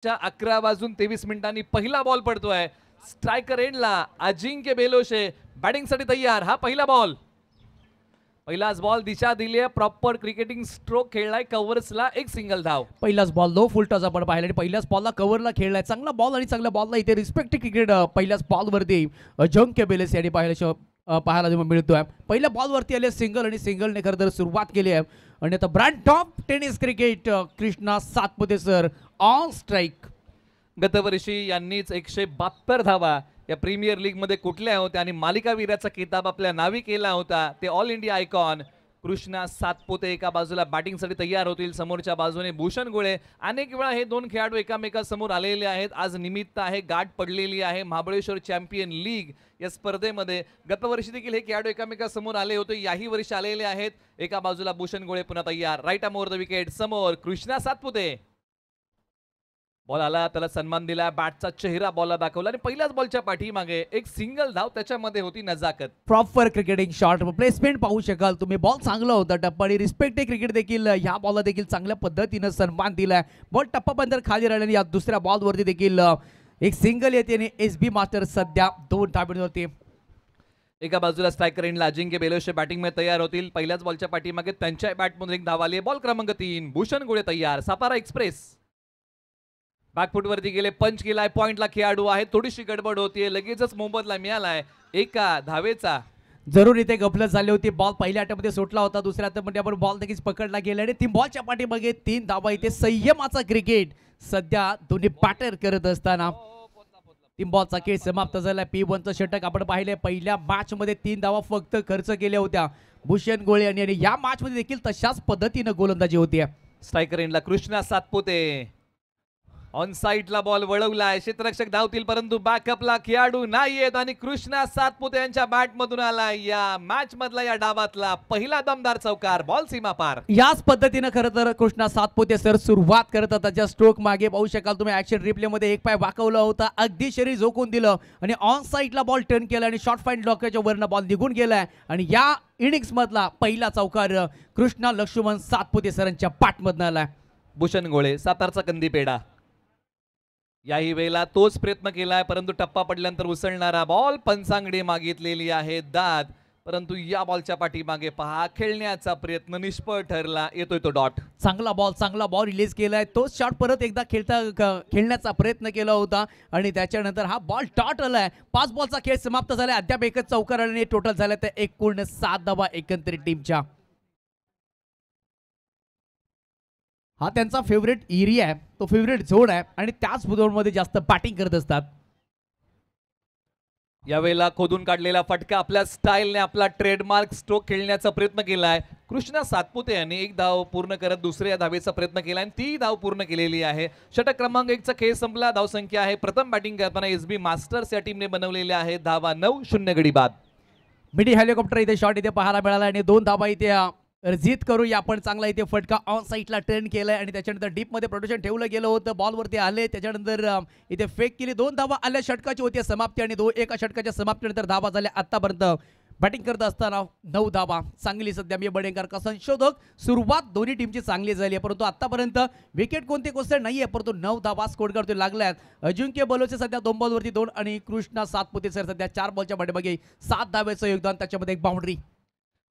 मॅचच्या 11:23 पहिला बॉल पडतोय स्ट्रायकर एंडला. अजिंक्य बेलोशे बॅटिंगसाठी तयार. हा पहिला बॉल, पहिलाच बॉल दिशा दिली आहे, प्रॉपर क्रिकेटिंग स्ट्रोक खेळलाय, कव्हर्सला एक सिंगल धाव. पहिलाच बॉल नो फुल टच आपण पाहिला आणि पहिल्याच बॉलला कव्हरला खेळलाय. चांगला बॉल आणि चांगल्या बॉलला इथे रिस्पेक्ट क्रिकेट पहिल्याच बॉलवरती अजिंक्य बेलोशे यांनी पाहायला मिळतोय. पहिल्या बॉलवरती आले सिंगल आणि सिंगलने खरं तर सुरुवात केली आहे. आणि आता brand top tennis cricket Krishna Satpute sir on strike. गतवर्षी यांनीच 172 धावा या प्रीमियर लीग मध्ये कुठल्या होत्या आणि मालिकावीराचा किताब आपल्या नावी केला होता. ते all India icon Krishna Satpute एका बाजूला बॅटिंगसाठी तयार होतील, समोरच्या बाजूने भूषण गोळे. अनेक वेळा हे दोन खेळाडू एकामेकासमोर आलेले आहेत. आज निमित्त आहे, गाठ पडलेली आहे महाबळेश्वर चॅम्पियन लीग या स्पर्धेमध्ये. गतवर्षी देखील हे खेळाडू एकामेकासमोर आले होते, याही वर्षी आलेले आहेत. एका बाजूला भूषण गोळे पुन्हा तयार. Right arm over the wicket, समोर कृष्णा सातपुते. बॉल आला, त्याला सन्मान दिला, बॅटचा चेहरा बॉलला दाखवला आणि पहिल्याच बॉलच्या पाठीमागे एक सिंगल धाव, त्याच्यामध्ये होती नजाकत. प्रॉपर क्रिकेटिंग शॉट प्लेसमेंट पाहू शकाल तुम्ही. बॉल चांगला होता टप्पा आणि रिस्पेक्ट क्रिकेट देखील ह्या बॉलला देखील चांगल्या पद्धतीने सन्मान दिलाय. बॉल टप्पाबंदर खाली राहिल्याने या दुसऱ्या बॉलवरती देखील एक सिंगल येते आणि SB मास्टर सध्या 2 धावांवरती. एका बाजूला स्ट्रायकर एंडला अजिंक्य बेलोशे बॅटिंग मध्ये तयार होतील. पहिल्याच बॉलच्या पाठीमागे त्यांच्या बॅटमधून एक धाव आली. बॉल क्रमांक 3 भूषण गोळे तयार. सातारा एक्सप्रेस बॅकफुट वरती गेले, पंच केलाय, पॉइंटला खेळाडू आहे. थोडीशी गडबड होतीये, लगेचच मोबदला मिळालाय एका धावेचा. जरूर इथे गफलत झाली होती. बॉल पहिल्या अटॅम्पमध्ये सुटला होता, दुसऱ्या अटॅम्पमध्ये आपण बॉल देखील पकडला गेला आणि 3 बॉलच्या पाठीमागे 3 धावा. इथे संयमाचा क्रिकेट सध्या दोन्ही बॅटर करत असताना 3 बॉलचा खेळ समाप्त झाला. P1चं षटक आपण पाहिले. पहिल्या मॅच मध्ये 3 धावा फक्त खर्च केल्या होत्या भूषण गोळे यांनी आणि या मॅच मध्ये देखील तशाच पद्धतीने गोलंदाजी होती. स्ट्रायकर एंडला कृष्णा सातपुते ऑन साइडला बॉल वळवलाय, क्षेत्ररक्षक धावतील परंतु बॅकअपला खेळाडू नाहीयेत आणि कृष्णा सातपुते यांच्या बॅटमधून आलाय या मॅच मधला, या डावातला पहिला दमदार चौकार. बॉल सीमा पार. याच पद्धतीने खरं तर कृष्णा सातपुते सर सुरुवात करत होता. ज्या स्ट्रोक मागे पाहू शकाल तुम्ही, ऍक्शन रिप्ले मध्ये एक पाय वाकवला होता, अगदी शरीर झोकून दिलं आणि ऑन साइडला बॉल टर्न केला आणि शॉर्ट फाईन ब्लॉकच्या वरनं बॉल निघून गेलाय आणि या इनिंग्स मधला पहिला चौकार कृष्णा लक्ष्मण सातपुते सरांच्या बॅटमधून आलाय. भूषण गोळे सातारचा कंदी पेडा याही वेळेला तोच प्रयत्न केलाय, परंतु टप्पा पडल्यानंतर उसळणारा बॉल. पंचांगडी मागितलेली आहे दाद, परंतु या बॉलच्या पाठीमागे पहा, खेळण्याचा प्रयत्न निष्फळ ठरला. येतोय तो डॉट. चांगला बॉल रिलीज केलाय. तोच शॉट परत एकदा खेळण्याचा प्रयत्न केला होता आणि त्याच्यानंतर हा बॉल डॉट आलाय. 5 बॉलचा खेळ समाप्त झालाय. अद्याप एकच चौकार आणि टोटल झालाय तर एकूण 7 धावा एकंदरीत टीमच्या. हा त्यांचा फेवरेट एरिया आहे, तो फेवरेट झोन आहे आणि त्याच झोनमध्ये जास्त बॅटिंग करत असतात. यावेळेला खोदून काढलेला फटका आपल्या स्टाईलने आपला ट्रेडमार्क स्ट्रोक खेळण्याचा प्रयत्न केलाय कृष्णा सातपुते यांनी. 1 धाव पूर्ण करत दुसऱ्या धावेचा प्रयत्न केला आणि ती धाव पूर्ण केलेली आहे. षटक क्रमांक 1चा खेळ संपला. धावसंख्या आहे प्रथम बॅटिंग करताना SB मास्टर्स या टीमने बनवलेल्या आहे धावा 9, 0 गडी बाद. मिडी हेलिकॉप्टर इथे शॉट इथे पाहायला मिळाला आणि 2 धावा इथे जीत करूया आपण. चांगला इथे फटका ऑन साइडला टर्न केलाय आणि त्याच्यानंतर डीप मध्ये प्रोटेक्शन ठेवलं गेलं होतं. बॉलवरती आले, त्याच्यानंतर इथे फेक केली. 2 धावा आल्या. षटकाची होती समाप्ती आणि एका षटकाच्या समाप्तीनंतर धावा झाल्या. आतापर्यंत बॅटिंग करत असताना 9 धावा. चांगली सध्या मी बडेंकर का संशोधक सुरुवात दोन्ही टीमची चांगली झाली आहे, परंतु आतापर्यंत विकेट कोणते कोसळ नाहीये, परंतु 9 धावा स्कोर करतो लागल्यात. अजिंक्य बेलोशे सध्या 2 बॉलवरती 2 आणि कृष्णा सातपुते सर सध्या 4 बॉलच्या पाठीमागे 7 धावेचं योगदान, त्याच्यामध्ये एक बाउंड्री.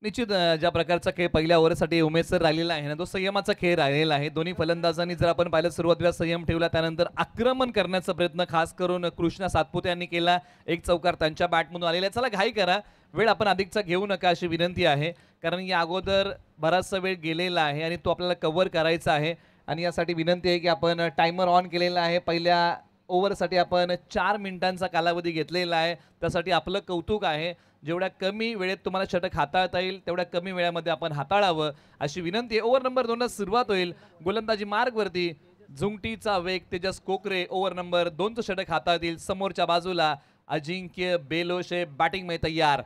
निश्चित ज्या प्रकारचा खेळ पहिल्या ओव्हरसाठी उमेश सर राहिलेला आहे ना, तो संयमाचा खेळ राहिलेला आहे. दोन्ही फलंदाजांनी जर आपण पाहिलं सुरुवातीला संयम ठेवला, त्यानंतर आक्रमण करण्याचा प्रयत्न खास करून कृष्णा सातपुते यांनी केला. एक चौकार त्यांच्या बॅटमधून आलेला. चला घाई करा, वेळ आपण अधिकचा घेऊ नका अशी विनंती आहे, कारण या अगोदर बराचसा वेळ गेलेला आहे आणि तो आपल्याला कव्हर करायचा आहे आणि यासाठी विनंती आहे की आपण टायमर ऑन केलेला आहे. पहिल्या ओव्हरसाठी आपण 4 मिनिटांचा कालावधी घेतलेला आहे, त्यासाठी आपलं कौतुक आहे. जेवढ्या कमी वेळेत तुम्हाला षटक हाताळता येईल तेवढ्या कमी वेळामध्ये आपण हाताळावं अशी विनंती आहे. ओव्हर नंबर 2ला सुरुवात होईल. गोलंदाजी मार्गवरती झुंगटीचा वेग तेजस कोकरे ओव्हर नंबर 2चं षटक हाताळतील. समोरच्या बाजूला अजिंक्य बेलोशे बॅटिंग मध्ये तयार.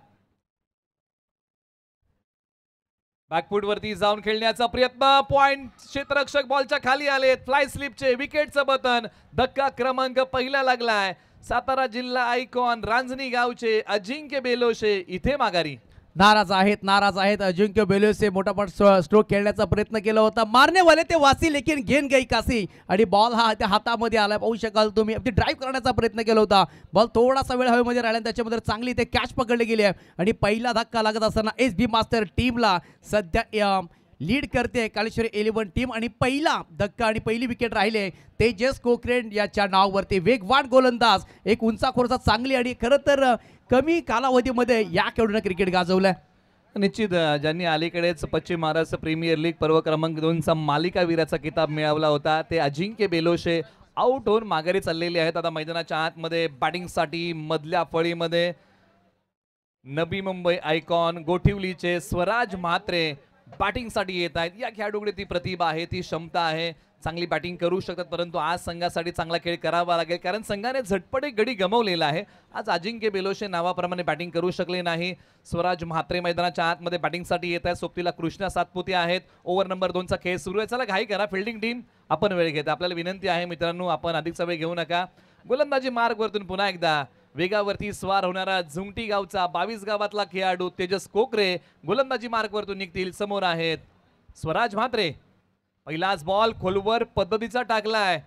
बॅकफुट वरती जाऊन खेळण्याचा प्रयत्न, पॉइंट. क्षेत्ररक्षक बॉलच्या खाली आले. फ्लाय स्लिपचे विकेटचं बटन. धक्का क्रमांक 1 लागलाय. सातारा जिल्हा आयकॉन रांजणी गावचे अजिंक्य बेलोशे इथे माघारी. नाराज आहेत अजिंक्य बेलोसे मोठापट स्ट्रोक खेळण्याचा प्रयत्न केला होता, मारने वाले ते वासी लेकिन गेन गई कासी आणि बॉल हा त्या हातामध्ये आला. पाहू शकाल तुम्ही, अगदी ड्राईव्ह करण्याचा प्रयत्न केला होता, बॉल थोडासा वेळ हवेमध्ये राहिला, त्याच्यामध्ये चांगली ते कॅच पकडली गेली आहे आणि पहिला धक्का लागत असताना एस बी मास्टर टीमला सध्या लीड करते कालेश्वरी 11 टीम आणि पहिला धक्का आणि पहिली विकेट राहिले तेजस कोकरेन याच्या नावावरती. वेगवान गोलंदाज, एक उंचाखोरचा चांगली आणि खरं तर कमी कालावधीमध्ये या खेळाडूने क्रिकेट गाजवलंय. निश्चित ज्यांनी अलीकडेच पश्चिम महाराष्ट्र प्रीमियर लीग पर्व क्रमांक 2चा मालिकावीराचा किताब मिळवला होता ते अजिंक्य बेलोशे आउट होऊन माघारी चाललेले आहेत. आता मैदानाच्या आतमध्ये बॅटिंगसाठी मधल्या फळीमध्ये नवी मुंबई आयकॉन गोठिवलीचे स्वराज म्हात्रे बॅटिंगसाठी येत आहेत. या खेळाडूकडे ती प्रतिभा आहे, ती क्षमता आहे, चांगली बॅटिंग करू शकतात, परंतु आज संघासाठी चांगला खेळ करावा लागेल कारण संघाने झटपट एक गडी गमावलेला आहे. आज अजिंक्य बेलोशे नावाप्रमाणे बॅटिंग करू शकले नाही. स्वराज म्हात्रे मैदानाच्या आतमध्ये बॅटिंगसाठी येत आहेत. सोबतीला कृष्णा सातपुते आहेत. ओव्हर नंबर 2चा खेळ सुरू आहे. चला घाई करा फिल्डिंग टीम, आपण वेळ घेता. आपल्याला विनंती आहे मित्रांनो, आपण अधिकचा वेळ घेऊ नका. गोलंदाजी मार्गवरतून पुन्हा एकदा वेगावरती स्वार होणारा झुमटी गावचा 22 गावातला खेळाडू तेजस कोकरे गोलंदाजी मार्गवरतून निघतील. समोर आहेत स्वराज म्हात्रे. पहिलाच बॉल खोलवर पद्धतीचा टाकलाय,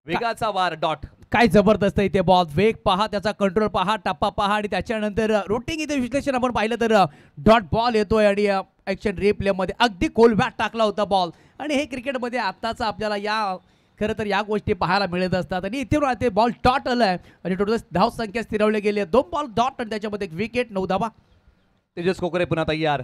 वेगाचा वार डॉट. काय जबरदस्त इथे बॉल, वेग पहा, त्याचा कंट्रोल पहा, टप्पा पहा आणि त्याच्यानंतर रोटिंग इथे विश्लेषण आपण पाहिलं तर डॉट बॉल येतोय आणि ऍक्शन रिप्ले मध्ये अगदी खोलव्यात टाकला होता बॉल. आणि हे क्रिकेटमध्ये आत्ताचा आपल्याला या खरं तर या गोष्टी पाहायला मिळत असतात. आणि इथे ते बॉल डॉट आलाय आणि टोटल धाव संख्या स्थिरवली गेली आहे. 2 बॉल डॉट आणि त्याच्यामध्ये एक विकेट, 9 धावा. तेजस कोकरे पुन्हा तयार.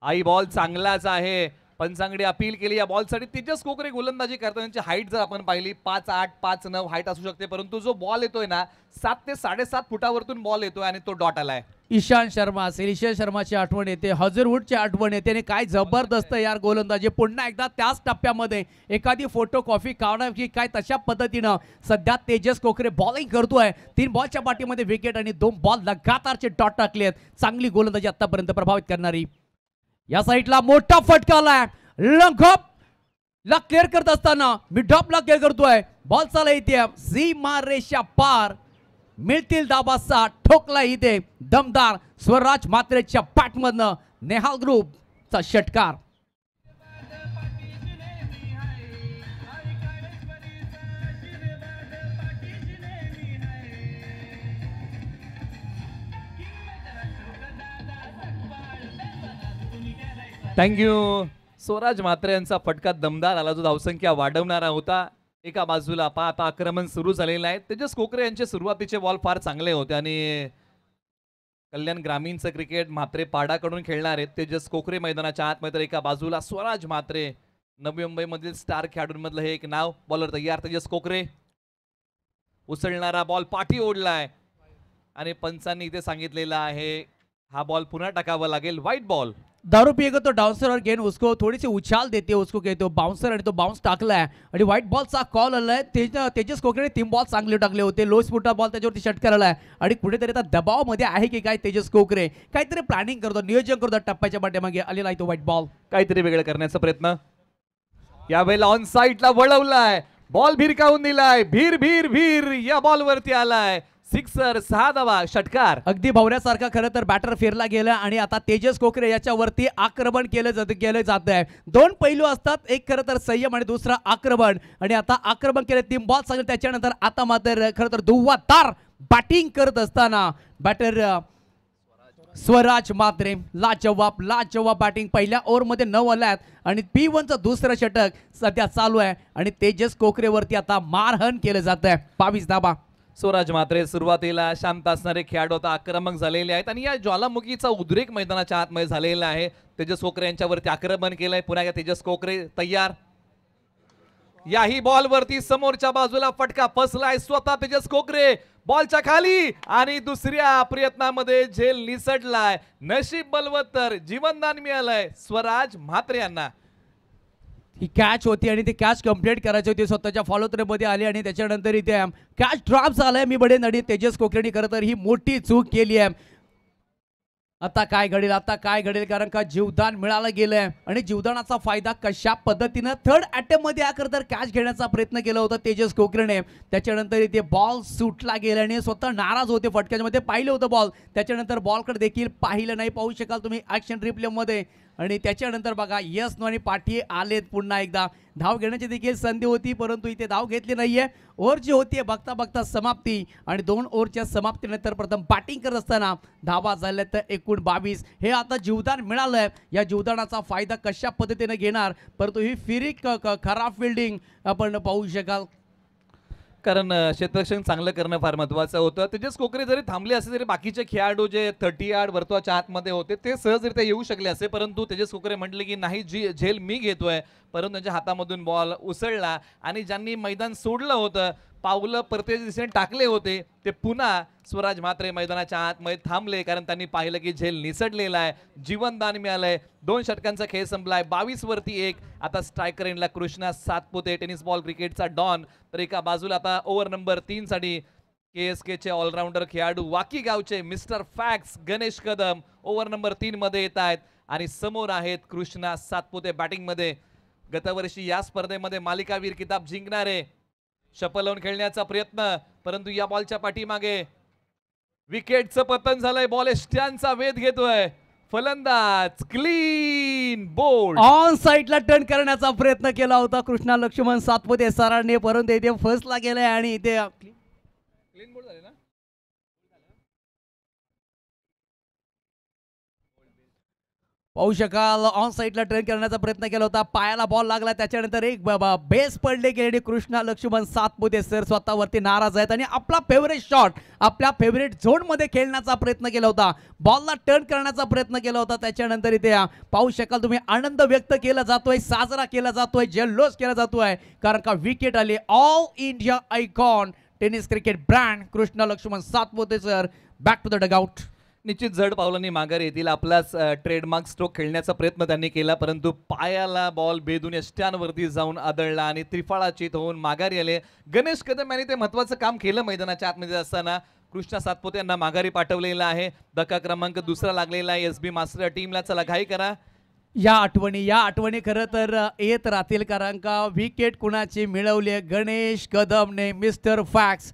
आई बॉल चांगलाच आहे, पंचांगडी अपील केली या बॉलसाठी. तेजस कोकरे गोलंदाजी करताना त्यांची हाईट जर आपण पाहिली 5'8", 5'9" हाईट असू शकते, परंतु जो बॉल येतोय ना 7 ते 7.5 फुटावरतून बॉल येतोय आणि तो डॉट आलाय. ईशांत शर्मा असेल, ईशांत शर्माची आठवण येते, हजरवूडची आठवण येते आणि काय जबरदस्त यार गोलंदाजी. पुन्हा एकदा त्याच टप्प्यामध्ये एखादी फोटो कॉफी काढणार की काय तशा पद्धतीनं सध्या तेजस कोकरे बॉलिंग करतोय. 3 बॉलच्या पाठीमध्ये विकेट आणि 2 बॉल लगातारचे डॉट टाकले आहेत. चांगली गोलंदाजी आतापर्यंत प्रभावित करणारी. या साईडला मोठा फटका आलाय, लंघप ला क्लिअर करत असताना मिड ऑफ ला क्लिअर करतोय. बॉल चालला इथे सीमारेषा पार, मिळतील दाबाचा ठोकला इथे दमदार स्वराज म्हात्रेच्या बॅटमधनं नेहाल ग्रुपचा षटकार. थँक्यू. स्वराज म्हात्रे यांचा फटका दमदार आला, जो धावसंख्या वाढवणारा होता. एका बाजूला आता आक्रमण सुरू झालेलं आहे. तेजस कोकरे यांचे सुरुवातीचे बॉल फार चांगले होते आणि कल्याण ग्रामीणचं क्रिकेट म्हात्रे पाडाकडून खेळणार आहेत. तेजस कोकरे मैदानाच्या आतमध्ये, तर एका बाजूला स्वराज म्हात्रे नवी मुंबईमधील स्टार खेळाडूंमधलं हे एक नाव. बॉलर तयार तेजस कोकरे. उचलणारा बॉल पाठी ओढलाय आणि पंचांनी इथे सांगितलेलं आहे हा बॉल पुन्हा टाकावा लागेल. White ball. दारू पिएगा तो डाउन्सर और गेंद उसको थोड़ी सी उछाल देती है, उसको कहते हो बाउंसर आणि तो बाउन्स टाकलाय आणि व्हाईट बॉलचा कॉल आलाय. तेजस कोकरेने 3 बॉल चांगले टाकले होते. लो स्फुटा बॉल त्याच्यावरती षटकार आलाय आणि कुठेतरी आता दबावामध्ये आहे की काय तेजस कोकरे, काहीतरी प्लॅनिंग करतो, नियोजन करतो. टप्प्याच्या पाठीमागे आलेला आहे तो व्हाईट बॉल. काहीतरी वेगळं करण्याचा प्रयत्न. यावेळेला ऑन साईडला वळवलाय, बॉल भिरकावून दिलाय, भीर भीर भीर या बॉलवरती आलाय. सिक्सर, 6 धावा, षटकार. अगदी भवऱ्यासारखा खरं तर बॅटर फिरला गेला आणि आता तेजस कोकरे याच्यावरती आक्रमण केलं जात आहे. 2 पैलू असतात, एक खरं तर संयम आणि दुसरा आक्रमण. आणि आता आक्रमण केले, 3 बॉल चांगले. त्याच्यानंतर आता मात्र खरं तर धुव्वाधार बॅटिंग करत असताना बॅटर स्वराज म्हात्रे लाजवाब बॅटिंग. पहिल्या ओव्हरमध्ये 9 आल्यात आणि P1चं दुसरं षटक सध्या चालू आहे आणि तेजस कोकरेवरती आता मारहाण केलं जात आहे. 22 धावा. स्वराज म्हात्रे सुरुवातीला शांत असणारे खेळाडू आता आक्रमक झालेले आहेत आणि या ज्वालामुखीचा उद्रेक मैदानाच्या आतमध्ये झालेला आहे. तेजस कोकरे यांच्यावरती आक्रमण केलंय. पुन्हा एकदा तेजस कोकरे तयार. याही बॉलवरती समोरच्या बाजूला फटका फसलाय. स्वतः तेजस कोकरे बॉलच्या खाली आणि दुसऱ्या प्रयत्नामध्ये झेल निसटलाय. नशीब बलवत्तर, जीवनदान मिळालंय स्वराज म्हात्रे यांना. ही कॅच होती आणि ती कॅच कंप्लीट करायची होती. स्वतःच्या फॉलो थ्रो मध्ये आली आणि त्याच्यानंतर इथे कॅच ड्रॉप झालाय. मी बडे नडी तेजस कोकरेने खरं तर ही मोठी चूक केली आहे. आता काय घडेल, आता काय घडेल, कारण का जीवदान मिळालं गेलंय आणि जीवदानाचा फायदा कशा पद्धतीनं थर्ड अटेम्प्ट मध्ये आकर तर कॅच घेण्याचा प्रयत्न केला होता तेजस कोकरेने. त्याच्यानंतर इथे बॉल सुटला गेला आणि स्वतः नाराज होते. फटक्यामध्ये पाहिलं होतं बॉल, त्याच्यानंतर बॉलकडे देखील पाहिलं नाही. पाहू शकाल तुम्ही ॲक्शन रिप्ले मध्ये. आणि त्याच्यानंतर बघा यस नो आणि पाठी आलेत पुन्हा एकदा. धाव घेण्याची देखील संधी होती, परंतु इथे धाव घेतली नाहीये. ओव्हर जी होती बघता बघता समाप्ती आणि 2 ओव्हरच्या समाप्तीनंतर प्रथम बॅटिंग करत असताना धावा झाल्या तर एकूण 22. हे आता जीवदान मिळालंय, या जीवदानाचा फायदा कशा पद्धतीने घेणार, परंतु ही फिरी खराब फिल्डिंग आपण पाहू शकाल. कारण क्षेत्ररक्षण चांगलं करणं फार महत्त्वाचं होतं. तेजस कोकरे जरी थांबले असते तरी बाकीचे खेळाडू जे 30 यार्ड वर्तुळाच्या आतमध्ये होते ते सहजरित्या येऊ शकले असते, परंतु तेजस कोकरे म्हटले की नाही, जी झेल मी घेतोय. परंतु त्यांच्या हातामधून बॉल उसळला आणि ज्यांनी मैदान सोडलं होतं, पावलं परतीच्या दिशेने टाकले होते, ते पुन्हा स्वराज म्हात्रे मैदानाच्या आतमध्ये थांबले, कारण त्यांनी पाहिलं की झेल निसटलेला आहे. जीवनदान मिळालंय. 2 षटकांचा खेळ संपलाय. 22 वरती 1. आता स्ट्रायकर एंडला कृष्णा सातपुते, टेनिस बॉल क्रिकेटचा डॉन. तर एका बाजूला आता ओव्हर नंबर 3 साठी KSKचे ऑलराऊंडर खेळाडू वाकी गावचे mister fax Ganesh Kadam over number 3 मध्ये येत आहेत आणि समोर आहेत कृष्णा सातपुते बॅटिंग मध्ये. गतवर्षी या स्पर्धेमध्ये मालिकावीर किताब जिंकणारे शपल लावून खेळण्याचा प्रयत्न, परंतु या बॉलच्या पाठीमागे विकेटचं पतन झालंय. बॉल एष्ट्यांचा वेध घेतोय. फलंदाज क्लीन बोल्ड ऑन साईडला टर्न करण्याचा प्रयत्न केला होता कृष्णा लक्ष्मण सातपुते सरांनी, परंतु इथे फर्स्टला गेलाय आणि इथे क्लीन बोल्ड झाले ना. पाहू शकाल ऑन साईडला टर्न करण्याचा प्रयत्न केला होता. पायाला बॉल लागला, त्याच्यानंतर एक बेस पडले गेले. कृष्णा लक्ष्मण सातपुते सर स्वतःवरती नाराज आहेत आणि आपला फेवरेट शॉट आपल्या फेवरेट झोन मध्ये खेळण्याचा प्रयत्न केला होता. बॉलला टर्न करण्याचा प्रयत्न केला होता. त्याच्यानंतर इथे पाहू शकाल तुम्ही आनंद व्यक्त केला जातोय, साजरा केला जातोय, जल्लोष केला जातोय, कारण का विकेट आली. All India icon tennis cricket brand Krishna Laxman Satpute sir back to the dugout. निश्चित जड पावलांनी माघार येतील. आपलाच ट्रेडमार्क स्ट्रोक खेळण्याचा प्रयत्न त्यांनी केला, परंतु पायाला बॉल भेदून यष्ट्यांवरती जाऊन आदळला आणि त्रिफळाचीत होऊन माघारी आले. गणेश कदम यांनी ते महत्वाचं काम केलं. मैदानाच्या आतमध्ये असताना कृष्णा सातपुते यांना माघारी पाठवलेला आहे. धक्का क्रमांक 2 लागलेला आहे SB मास्टर टीमला. चला घाई करा. या आठवणी खरं तर येत राहतील, कारण का विकेट कुणाची मिळवली गणेश कदमने. मिस्टर फॅक्स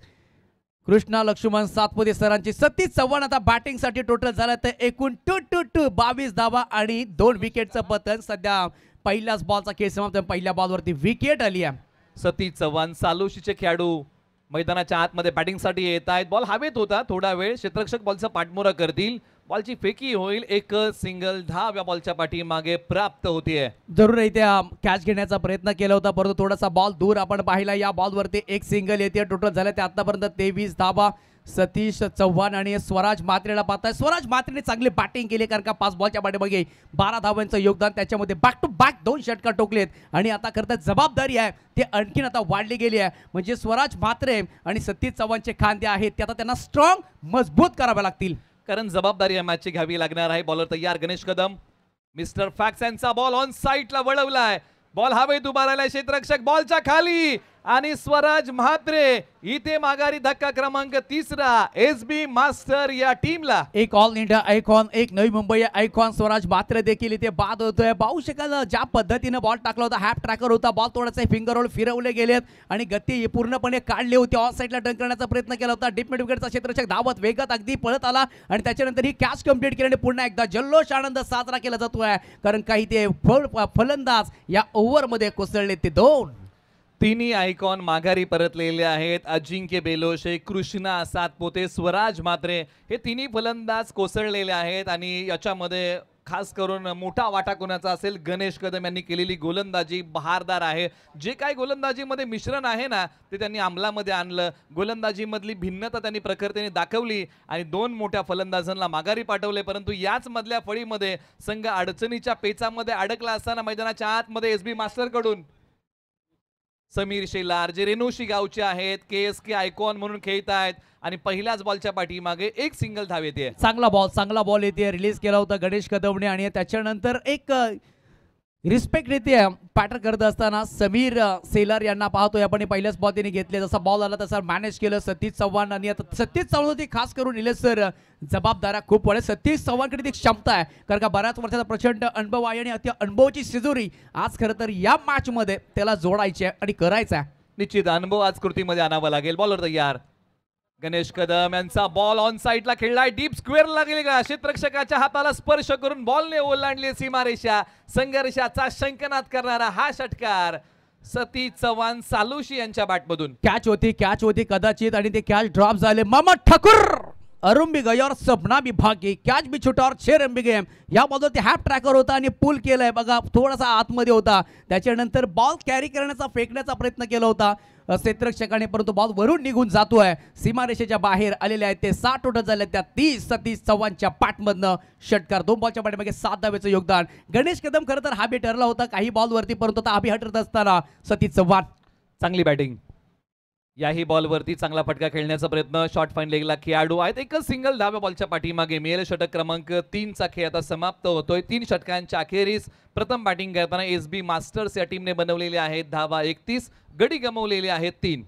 कृष्णा लक्ष्मण सातपुते सरांची 37 चव्हाण आता बॅटिंगसाठी टोटल झालं तर एकूण 22 धावा आणि 2 विकेटचं पतन. सध्या पहिल्याच बॉलचा खेळ समाप्त. पहिल्या बॉलवरती विकेट आली आहे. सतीश चव्हाण सालोशीचे खेळाडू मैदानाच्या आतमध्ये बॅटिंगसाठी येत आहेत. बॉल हवेत होता थोडा वेळ. क्षेत्ररक्षक बॉलचा पाठमोरा करतील. बॉलची फेकी होईल. एक सिंगल धाव या बॉलच्या पाठीमागे प्राप्त होतीये. जरूर इथे कॅच घेण्याचा प्रयत्न केला होता, परंतु थोडासा बॉल दूर आपण पाहिला. या बॉलवरती एक सिंगल येते. टोटल झाले ते आतापर्यंत 23 धावा. सतीश चव्हाण आणि स्वराज म्हात्रेला पाहताय. स्वराज म्हात्रेने चांगली बॅटिंग केली, कारण का 5 बॉलच्या पाठीमागे 12 धावांचं योगदान. त्याच्यामध्ये बॅक टू बॅक 2 षटकार टोकलेत आणि आता करता जबाबदारी आहे ते आणखीन आता वाढली गेली आहे. म्हणजे स्वराज म्हात्रे आणि सतीश चव्हाणचे खांदे आहेत ते आता त्यांना स्ट्रॉंग मजबूत करावे लागतील, कारण जबाबदारी या मॅचची घ्यावी लागणार आहे. बॉलर तयार गणेश कदम. मिस्टर फॅक्स यांचा बॉल ऑन साईडला वळवलाय. बॉल हवेत उभा राहिलाय. क्षेत्ररक्षक बॉलच्या खाली आणि स्वराज म्हात्रे इथे माघारी. धक्का क्रमांक 3 SB मास्टर या टीमला. एक ऑल इंडिया आयकॉन, एक नवी मुंबई आयकॉन स्वराज म्हात्रे देखील इथे बाद होतोय. पाहू शकाल ज्या पद्धतीने बॉल टाकला होता. हॅप ट्रॅकर होता. बॉल थोडासा फिंगर रोल फिरवले गेलेत आणि गती पूर्णपणे काढली होती. ऑन साईडला टर्न करण्याचा प्रयत्न केला होता. डीप मिड विकेटचा क्षेत्ररक्षक धावत वेगात अगदी पळत आला आणि त्याच्यानंतर ही कॅच कंप्लीट केल्याने पुन्हा एकदा जल्लोष आनंद साजरा केला जातोय, कारण काही ते फलंदाज या ओव्हरमध्ये कोसळले ते 2. तिन्ही आयकॉन माघारी परतलेले आहेत. अजिंक्य बेलोशे, कृष्णा सातपुते, स्वराज म्हात्रे हे तिन्ही फलंदाज कोसळलेले आहेत आणि याच्यामध्ये खास करून मोठा वाटा कोणाचा असेल. गणेश कदम यांनी केलेली गोलंदाजी बहारदार आहे. जे काही गोलंदाजीमध्ये मिश्रण आहे ना ते त्यांनी अंमलामध्ये आणलं. गोलंदाजीमधली भिन्नता त्यांनी प्रखरतेने दाखवली आणि 2 मोठ्या फलंदाजांना माघारी पाठवले, परंतु याच मधल्या फळीमध्ये संघ अडचणीच्या पेचामध्ये अडकला असताना मैदानाच्या आतमध्ये SB मास्टर कडून समीर शेलार जे रेणुशी गावचे आहेत, KSK आयकॉन म्हणून खेळत आहेत आणि पहिल्याच बॉलच्या पाठीमागे एक सिंगल धाव येते. चांगला बॉल येते. रिलीज केला होता गणेश कदमने आणि त्याच्यानंतर एक रिस्पेक्टरीत्या पॅटर करत असताना समीर सेलर यांना पाहतोय आपण. पहिल्याच बॉल त्यांनी घेतले, जसा बॉल आला तसा मॅनेज केलं सतीश चव्हाण. आणि आता सतीश चव्हाण होती खास करून निलेश सर जबाबदाऱ्या खूप वाढल्या. सतीश चव्हाणकडे ती क्षमता आहे, कारण का बऱ्याच वर्षाचा प्रचंड अनुभव आहे आणि अति अनुभवाची शिजोरी आज खरं तर या मॅच मध्ये त्याला जोडायची आहे आणि करायचं आहे. निश्चित अनुभव आज कृतीमध्ये आणावा लागेल. बॉलर तयार. गणेश कदम यांचा बॉल ऑन साइडला खेळलाय, डीप स्क्वेअरला गेलेला क्षेत्ररक्षकाच्या हाताला स्पर्श करून बॉलने ओलांडली सीमारेषा. संघर्षाचा शंखनाद करणारा हा षटकार सतीश चव्हाण सालुशी यांच्या बॅटमधून. कॅच होती कदाचित आणि ते कॅच ड्रॉप झाले. मामा ठाकूर अरुण भी गए और सपना भी भागी. कॅच भी छुटा और 6 रन भी गए. या बॉलवर ते हॅप ट्रॅकर होता आणि पुल केलंय बघा, थोडासा आतमध्ये होता. त्याच्यानंतर बॉल कॅरी करण्याचा फेकण्याचा प्रयत्न केला होता क्षेत्ररक्षकाने, परंतु बॉल वरून निघून जातोय. सीमारेषेच्या बाहेर आलेले आहेत ते 60 टोटल झाले, त्या 30 सतीश चव्हाणच्या पाठमधनं षटकार. 2 बॉलच्या पाठीमागे 7 धावेचं योगदान. गणेश कदम खरं तर हा बी ठरला होता काही बॉलवरती, परंतु आता हा बी हटत असताना सतीश चव्हाण. चांगली बॅटिंग. याही बॉलवरती चांगला फटका खेळण्याचा प्रयत्न. शॉर्ट फाईन लेगला खेळाडू आहेत. एकच सिंगल 10व्या बॉलच्या पाठीमागे मिळेल. षटक क्रमांक 3 चा खेळ आता समाप्त होतोय. 3 षटकांच्या अखेरीस प्रथम बॅटिंग करताना एसबी मास्टर्स या टीमने बनवलेले आहेत धावा 31, गडी गमावलेले आहेत 3.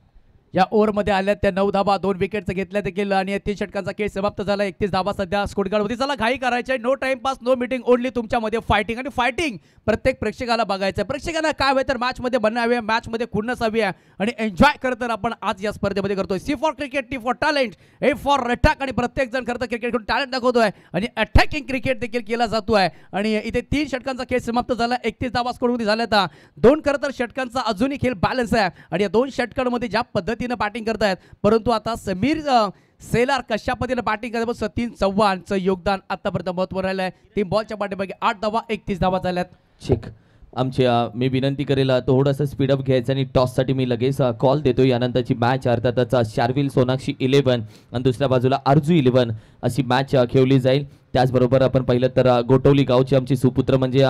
या ओव्हरमध्ये आल्या त्या 9 धाबा, 2 विकेटचं घेतल्या देखील आणि 3 षटकांचा खेळ समाप्त झाला. 31 धाबा सध्या स्कोरकार्डवरती. चला घाई करायचे, no time pass, no meeting, only तुमच्यामध्ये फायटिंग. आणि फायटिंग प्रत्येक प्रेक्षकाला बघायचं. प्रेक्षकांना काय हवं तर मॅचमध्ये बनावे, मॅचमध्ये खुन्नस हवी आहे आणि एन्जॉय करत तर आपण आज या स्पर्धेमध्ये करतोय. C for cricket, T for talent, A for attack. आणि प्रत्येक जण खरं तर क्रिकेट खेळून टॅलेंट दाखवतोय आणि अटॅकिंग क्रिकेट देखील केला जातोय. आणि इथे 3 षटकांचा खेळ समाप्त झाला. 31 धाबा स्कोरवरती झाल्या. आता 2 खरं तर षटकांचा अजूनही खेळ बॅलन्स आहे आणि या 2 षटकांमध्ये ज्या पद्धतीनं बॅटिंग करतायत, परंतु आता समीर सेलार कशा पद्धतीने बॅटिंग करतात. सतीश चव्हाणचं योगदान आतापर्यंत महत्त्व राहिलं आहे. 3 बॉलच्या पाठीमागे 8 धावा, 31 धावा झाल्यात. चेक आमच्या मी विनंती करेल थोडंसं स्पीडअप घ्यायचं आणि टॉससाठी मी लगेच कॉल देतो. यानंतरची मॅच अर्थातच शार्विल सोनाक्षी 11 आणि दुसऱ्या बाजूला अर्जू 11 अशी मॅच खेळली जाईल. त्याचबरोबर आपण पाहिलं तर गोटवली गावचे आमचे सुपुत्र म्हणजे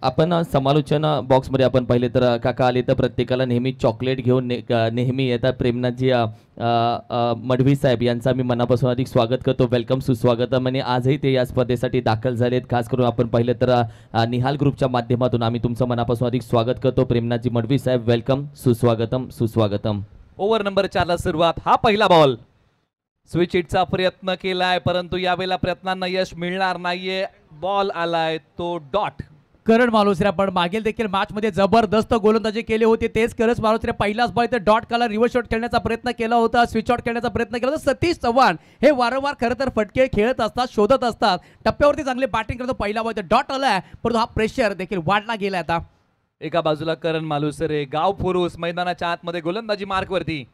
आपण समालोचन बॉक्समध्ये आपण पाहिले तर काका आले तर प्रत्येकाला नेहमी चॉकलेट घेऊन नेहमी येतात. प्रेमनाथजी मडवी साहेब यांचा मी मनापासून अधिक स्वागत करतो. वेलकम, सुस्वागतम. आणि आजही ते या स्पर्धेसाठी दाखल झालेत. खास करून आपण पाहिलं तर निहाल ग्रुपच्या माध्यमातून आम्ही तुमचं मनापासून अधिक स्वागत करतो. प्रेमनाथजी मडवी साहेब, वेलकम, सुस्वागतम, सुस्वागतम. ओव्हर नंबर 4 ला सुरुवात. हा पहिला बॉल. स्विच हिटचा प्रयत्न केलाय, परंतु यावेळेला प्रयत्नांना यश मिळणार नाहीये. बॉल आलाय तो डॉट. करण मालुसरे पण मागील देखील मॅचमध्ये जबरदस्त गोलंदाजी केली होती. तेच करण मालुसरे पहिलाच बॉल तर डॉट काला रिव्हर्स शॉट खेळण्याचा प्रयत्न केला होता, स्विच आउट खेळण्याचा प्रयत्न केला होता. सतीश चव्हाण हे वारंवार खरं तर फटके खेळत असतात, शोधत असतात. टप्प्यावरती चांगली बॅटिंग करतो. पहिला बॉल तर डॉट आलाय, परंतु हा प्रेशर देखील वाढला गेला. आता एका बाजूला करण मालुसरे, गाव फुरुस मैदानाच्या आतमध्ये गोलंदाजी मार्कवरती.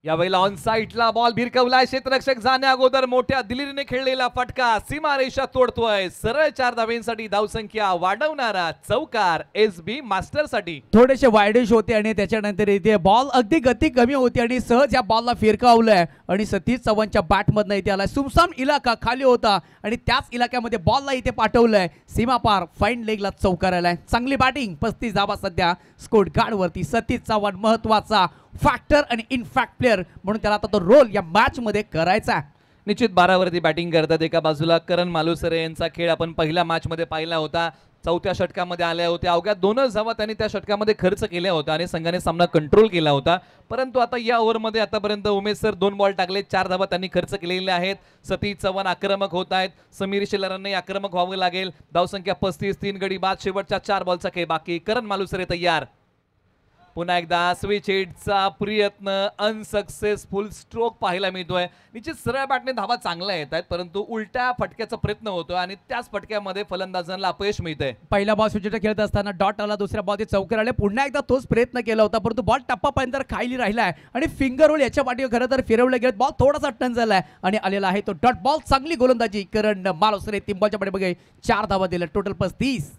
यावेळेला ऑन साइडला बॉल भिरकवलाय. क्षेत्ररक्षक जाण्या अगोदर मोठ्या दिलीरीने खेळलेला फटका सीमारेषा तोडतोय. सरळ 4 धावेंसाठी धावसंख्या वाढवणारा चौकार एसबी मास्टरसाठी. थोडेसे वायडिश होते आणि त्याच्यानंतर इथे बॉल अगदी गती कमी होती आणि सहज या बॉलला फिरकावलंय आणि सतीश चव्हाणच्या बॅटमधनं इथे आलाय. सुमसाम इलाका खाली होता आणि त्याच इलाक्यामध्ये बॉलला इथे पाठवलंय. सीमापार फाईन लेगला चौकार आलाय. चांगली बॅटिंग. 35 धावा सध्या स्कोर कार्डवरती. सतीश चव्हाण महत्वाचा फॅक्टर आणि इनफॅक्ट प्लेअर म्हणून त्याला आता तो रोल या मॅच मध्ये करायचा. निश्चित 12 वरती बॅटिंग करतात. एका बाजूला करण मालुसरे यांचा खेळ आपण पहिल्या मॅच मध्ये पाहिला होता. 4थ्या षटकामध्ये आल्या होत्या. अवघ्या 2च धावा त्यांनी त्या षटकामध्ये खर्च केल्या होत्या आणि संघाने सामना कंट्रोल केला होता. परंतु आता या ओव्हरमध्ये आतापर्यंत उमेश सर 2 बॉल टाकले, 4 धावा त्यांनी खर्च केलेल्या आहेत. सतीश चव्हाण आक्रमक होत आहेत. समीर शेलारांनाही आक्रमक व्हावं लागेल. धावसंख्या 35, 3 गडी बाद. शेवटच्या 4 बॉलचा खेळ बाकी. करण मालुसरे तयार. पुन्हा एकदा स्विच हिटचा प्रयत्न अनसक्सेसफुल. स्ट्रोक पाहायला मिळतोय. निश्चित सरळ बॅटने धावा चांगल्या येत आहेत, परंतु उलट्या फटक्याचा प्रयत्न होतोय आणि त्याच फटक्यामध्ये फलंदाजांना अपयश मिळतंय. पहिला बॉल स्विच हिट खेळत असताना डॉट आला, दुसऱ्या बॉल चौकार आले. पुन्हा एकदा तोच प्रयत्न केला होता, परंतु बॉल टप्पापर्यंत खाली राहिलाय आणि फिंगर रोल याच्या पाठीवर खरं तर फिरवलं गेलं. बॉल थोडासा टर्न झालाय आणि आलेला आहे तो डॉट बॉल. चांगली गोलंदाजी करण मालुसरे. 3 बॉलच्या पाठीमागे 4 धावा दिल्या. टोटल 35.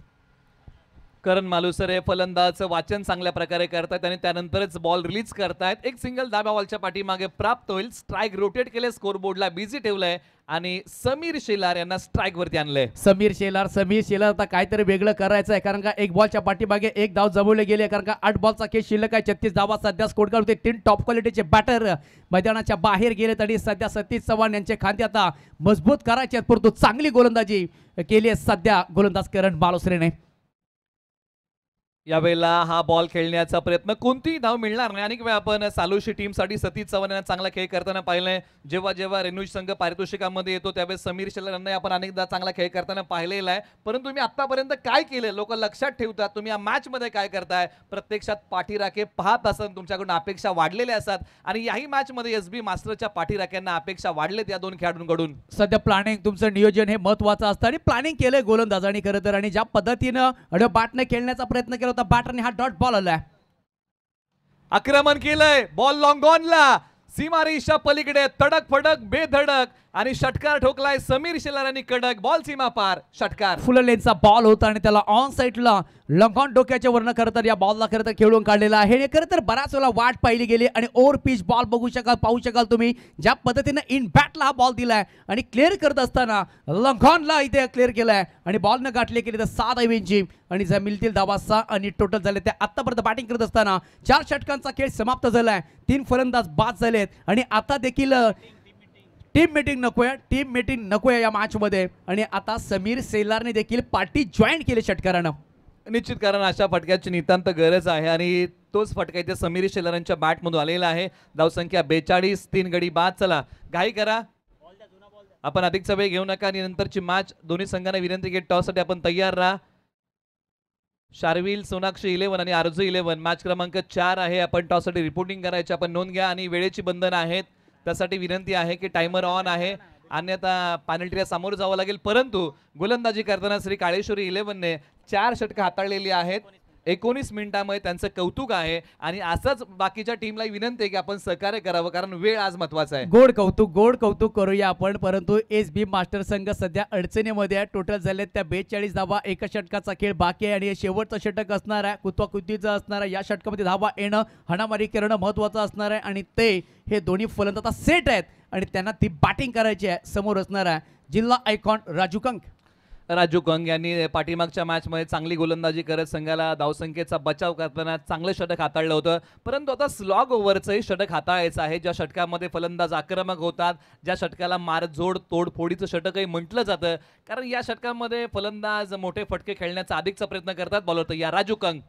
करण मालुसरे फलंदाजाचं वाचन चांगल्या प्रकारे करतायत आणि त्यानंतरच बॉल रिलीज करतायत. एक सिंगल डाव्या बॉलच्या पाठीमागे प्राप्त होईल. स्ट्राईक रोटेट केले, स्कोर बोर्डला बिझी ठेवलंय आणि समीर शेलार यांना स्ट्राईक वरती आणलंय. समीर शेलार आता काहीतरी वेगळं करायचं आहे, कारण का एक बॉलच्या पाठीमागे एक धाव जमवले गेले, कारण का 8 बॉलचा खेळ शिल्लक आहे. 36 धावा सध्या स्कोर करते. 3 टॉप क्वालिटीचे बॅटर मैदानाच्या बाहेर गेलेत आणि सध्या सतीश चव्हाण यांचे खांदे आता मजबूत करायचे आहेत, परंतु चांगली गोलंदाजी केली आहे सध्या गोलंदाज करण मालुसरेने. यावेळेला हा बॉल खेळण्याचा प्रयत्न, कोणतीही धाव मिळणार नाही. अनेक वेळा आपण सालुशी टीमसाठी सतीश चव्हाण यांना चांगला खेळ करताना पाहिलंय. जेव्हा जेव्हा रेणुज संघ पारितोषिकामध्ये येतो त्यावेळेस समीर शेलार यांना आपण अनेकदा चांगला खेळ करताना पाहिलेला आहे. परंतु तुम्ही आतापर्यंत काय केलं लोक लक्षात ठेवतात, तुम्ही या मॅच मध्ये काय करताय, प्रत्यक्षात पाठीराखे पाहत असतात, तुमच्याकडून अपेक्षा वाढलेल्या असतात आणि याही मॅच मध्ये एसबी मास्टरच्या पाठीराख्यांना अपेक्षा वाढलेत या 2 खेळाडूंकडून. सध्या प्लॅनिंग, तुमचं नियोजन हे महत्वाचं असतं आणि प्लॅनिंग केलंय गोलंदाजांनी खरं तर. आणि ज्या पद्धतीनं बॅटने खेळण्याचा प्रयत्न केला होता, बॅटरने हा डॉट बॉल आलाय. आक्रमण केलंय, बॉल लॉंग ऑनला, सीमारेषा पलीकडे तडक फडक बेधडक आणि षटकार ठोकलाय समीर शेलार यांनी कडक. बॉल सीमा पार, षटकार. फुल लेनचा बॉल होता आणि त्याला ऑन साईडला लंगॉन डोक्याच्या वरनं खरं तर या बॉलला खरं तर खेळून काढलेला आहे. हे खरं तर बराच वेळा वाट पाहिली गेली आणि ओव्हर पिच बॉल पाहू शकाल तुम्ही ज्या पद्धतीने इन बॅटला हा बॉल दिलाय आणि क्लिअर करत असताना लंगॉनला इथे क्लिअर केलाय आणि बॉलनं गाठले केली तर 6 धावांची आणि जर मिळतील धावा 6 आणि टोटल झाले ते आतापर्यंत बॅटिंग करत असताना 4 षटकांचा खेळ समाप्त झालाय. 3 फलंदाज बाद झालेत आणि आता देखील टीम मीटिंग नकोय या मॅच मध्ये आणि आता समीर शेलारने देखील पार्टी जॉईन केली षटकारानं. निश्चित, कारण अशा फटक्याची नितांत गरज आहे आणि तोच फटका इथे समीर शेलार यांच्या बॅटमधून आलेला आहे. धावसंख्या 42, 3 गडी बाद. चला घाई करा, आपण अधिकचा वेळ घेऊ नका आणि नंतरची मॅच दोन्ही संघांना विनंती की टॉससाठी आपण तयार राहा. शार्विल, सोनाक्षी 11 आणि आरजू 11, मॅच क्रमांक 4 आहे. आपण टॉससाठी रिपोर्टिंग करायची, आपण नोंद घ्या आणि वेळेची बंधन आहेत त्यासाठी विनंती आहे की टायमर ऑन आहे, अन्यथा पेनल्टीला सामोरं जावं लागेल. परंतु गोलंदाजी करताना श्री काळेश्वरी 11ने 4 षटकं हाताळलेली आहेत. 19 मिनिटांमध्ये त्यांचं कौतुक आहे आणि असंच बाकीच्या टीमला विनंती आहे की आपण सहकार्य करावं, कारण वेळ आज महत्वाचा आहे. गोड कौतुक करूया आपण. परंतु एसबी मास्टर संघ सध्या अडचणीमध्ये आहे. टोटल झाले त्या 42 धावा. 1 षटकाचा खेळ बाकी आहे आणि हे शेवटचं षटक असणार आहे, कुत्वाकुत्तीचं असणार आहे. या षटकामध्ये धावा येणं, हाणामारी करणं महत्वाचं असणार आहे आणि हे दोन्ही फलंदाज आता सेट आहेत आणि त्यांना ती बॅटिंग करायची आहे. समोर असणार आहे जिल्हा आयकॉन राजू कंग यांनी पाठीमागच्या मॅचमध्ये चांगली गोलंदाजी करत संघाला धावसंख्येचा बचाव करताना चांगलं षटक हाताळलं होतं. परंतु आता स्लॉग ओव्हरचंही षटक हाताळायचं आहे, ज्या षटकामध्ये फलंदाज आक्रमक होतात, ज्या षटकाला मारझोड तोडफोडीचं षटकही म्हटलं जातं, कारण या षटकामध्ये फलंदाज मोठे फटके खेळण्याचा अधिकचा प्रयत्न करतात. बॉलवर या राजू कंग,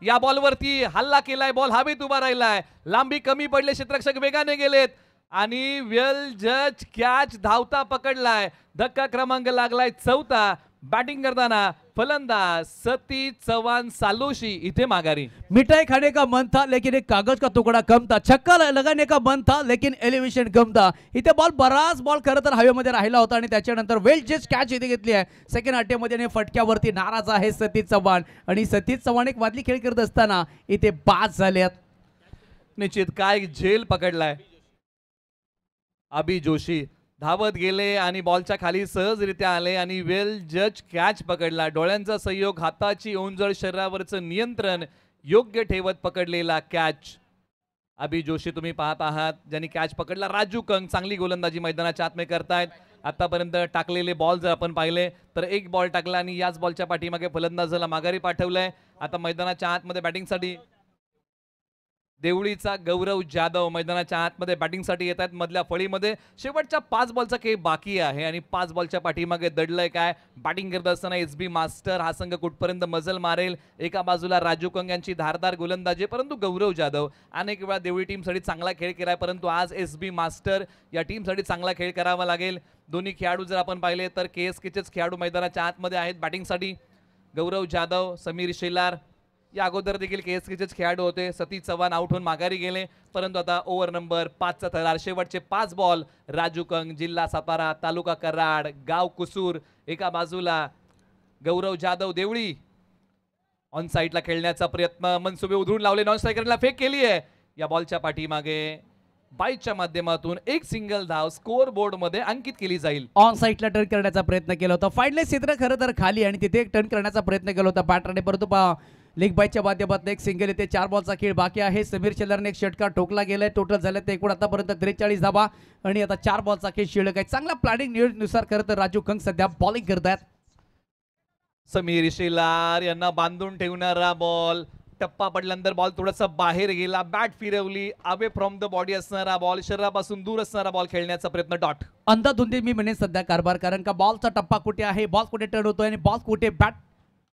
या बॉलवरती हल्ला केलाय, बॉल हवेत उभा राहिलाय, लांबी कमी पडले, क्षेत्ररक्षक वेगाने गेलेत आणि वेल जज कॅच धावता पकडलाय. धक्का क्रमांक लागलाय 4था. बॅटिंग करताना फलंदाज सतीश चव्हाण सालोशी इथे माघारी. मिठाई खाने का मन था लेकिन एक कागज का टुकड़ा कम था, छक्का लगाने का मन था लेकिन एलिव्हेशन कम था. इथे बराच बॉल खरं तर हवेमध्ये राहिला होता आणि त्याच्यानंतर वेल जज कॅच इथे घेतली आहे. सेकंड अटेम्प्टमध्ये फटक्यावरती नाराज आहे सतीश चव्हाण आणि सतीश चव्हाण एक वादली खेळ करत असताना इथे बाद झालेत. निश्चित काय झेल पकडलाय. अभि जोशी धावत गेले आणि बॉलच्या खाली सहजरित्या आले आणि वेल जज कॅच पकडला. डोळ्यांचा संयोग, हाताची ओंजळ, शरीरावरचं नियंत्रण योग्य ठेवत पकडलेला कॅच. अभि जोशी तुम्ही पाहत आहात ज्यांनी कॅच पकडला. राजू कंग चांगली गोलंदाजी मैदानाच्या आतमध्ये करतायत. आतापर्यंत टाकलेले बॉल जर आपण पाहिले तर 1 बॉल टाकला आणि याच बॉलच्या पाठीमागे फलंदाजाला माघारी पाठवलंय. आता मैदानाच्या आतमध्ये बॅटिंगसाठी देवळीचा गौरव जाधव मैदानाच्या आतमध्ये बॅटिंगसाठी येत आहेत. मधल्या फळीमध्ये शेवटच्या 5 बॉलचा खेळ बाकी आहे आणि 5 बॉलच्या पाठीमागे दडलंय काय. बॅटिंग करत असताना एसबी मास्टर हा संघ कुठपर्यंत मजल मारेल. एका बाजूला राजू कंग यांची धारदार गोलंदाजी, परंतु गौरव जाधव अनेक वेळा देवळी टीमसाठी चांगला खेळ केलाय, परंतु आज एसबी मास्टर या टीमसाठी चांगला खेळ करावा लागेल. दोन्ही खेळाडू जर आपण पाहिले तर केएसकेचेच खेळाडू मैदानाच्या आतमध्ये आहेत बॅटिंगसाठी. गौरव जाधव, समीर शेलार या अगोदर देखील केएसकेचेच खेळाडू होते. सतीश चव्हाण आउट होऊन माघारी गेले, परंतु आता ओव्हर नंबर 5चा थरार. शेवटचे 5 बॉल. राजू कंग, जिल्हा सातारा, तालुका कराड, गाव कुसूर. एका बाजूला गौरव जाधव देवळी. ऑन साईडला खेळण्याचा प्रयत्न, मनसुबे उधळून लावले, नॉन स्ट्रायकरला फेक केली आहे. या बॉलच्या पाठीमागे बाईच्या माध्यमातून एक सिंगल धाव स्कोअर बोर्ड मध्ये अंकित केली जाईल. ऑन साईडला टर्न करण्याचा प्रयत्न केला होता. फाईडले क्षेत्र खरं तर खाली आणि तिथे एक टर्न करण्याचा प्रयत्न केला होता बॅटरने, परंतु लेग बायच्या माध्यमातून एक सिंगल येते. 4 बॉलचा खेळ बाकी आहे. समीर शेलारने एक षटकार ठोकला गेलाय. टोटल झाले ते एकूण आतापर्यंत 43 धावा आणि आता 4 बॉलचा खेळ शिल्लक आहे. चांगल्या प्लॅनिंग नियोजनानुसार खरं तर राजू कंग सध्या बॉलिंग करतात. समीर शेलार यांना बांधून ठेवणारा बॉल, टप्पा पडल्यानंतर बॉल थोडासा बाहेर गेला, बॅट फिरवली, अवे फ्रॉम द बॉडी असणारा बॉल, शरीरापासून दूर असणारा बॉल खेळण्याचा प्रयत्न. डॉट. अंधाधुंदी मी म्हणेन सध्या कारभार, कारण का बॉलचा टप्पा कुठे आहे, बॉल कुठे टर्न होतोय आणि बॉल कुठे बॅट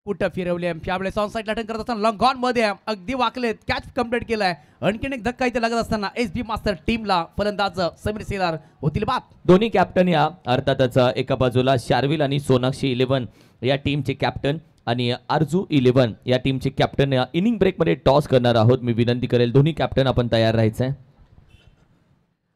कुठं फिरवली आहे. त्यावेळेस ऑन साईडला टर्न करत असताना लॉंग ऑन मध्ये अगदी वाकलेत, कॅच कंप्लीट केलाय. आणखीन एक धक्का इथे लागत असताना एसबी मास्टर टीमला फलंदाज समीर शेलार होतील बाद. दोन्ही कॅप्टन या अर्थातच एका बाजूला शार्विल आणि सोनाक्षी 11 या टीमचे कॅप्टन आणि आरजू 11 या टीमचे कॅप्टन या इनिंग ब्रेकमध्ये टॉस करणार आहोत. मी विनंती करेल दोन्ही कॅप्टन आपण तयार राहायचं आहे.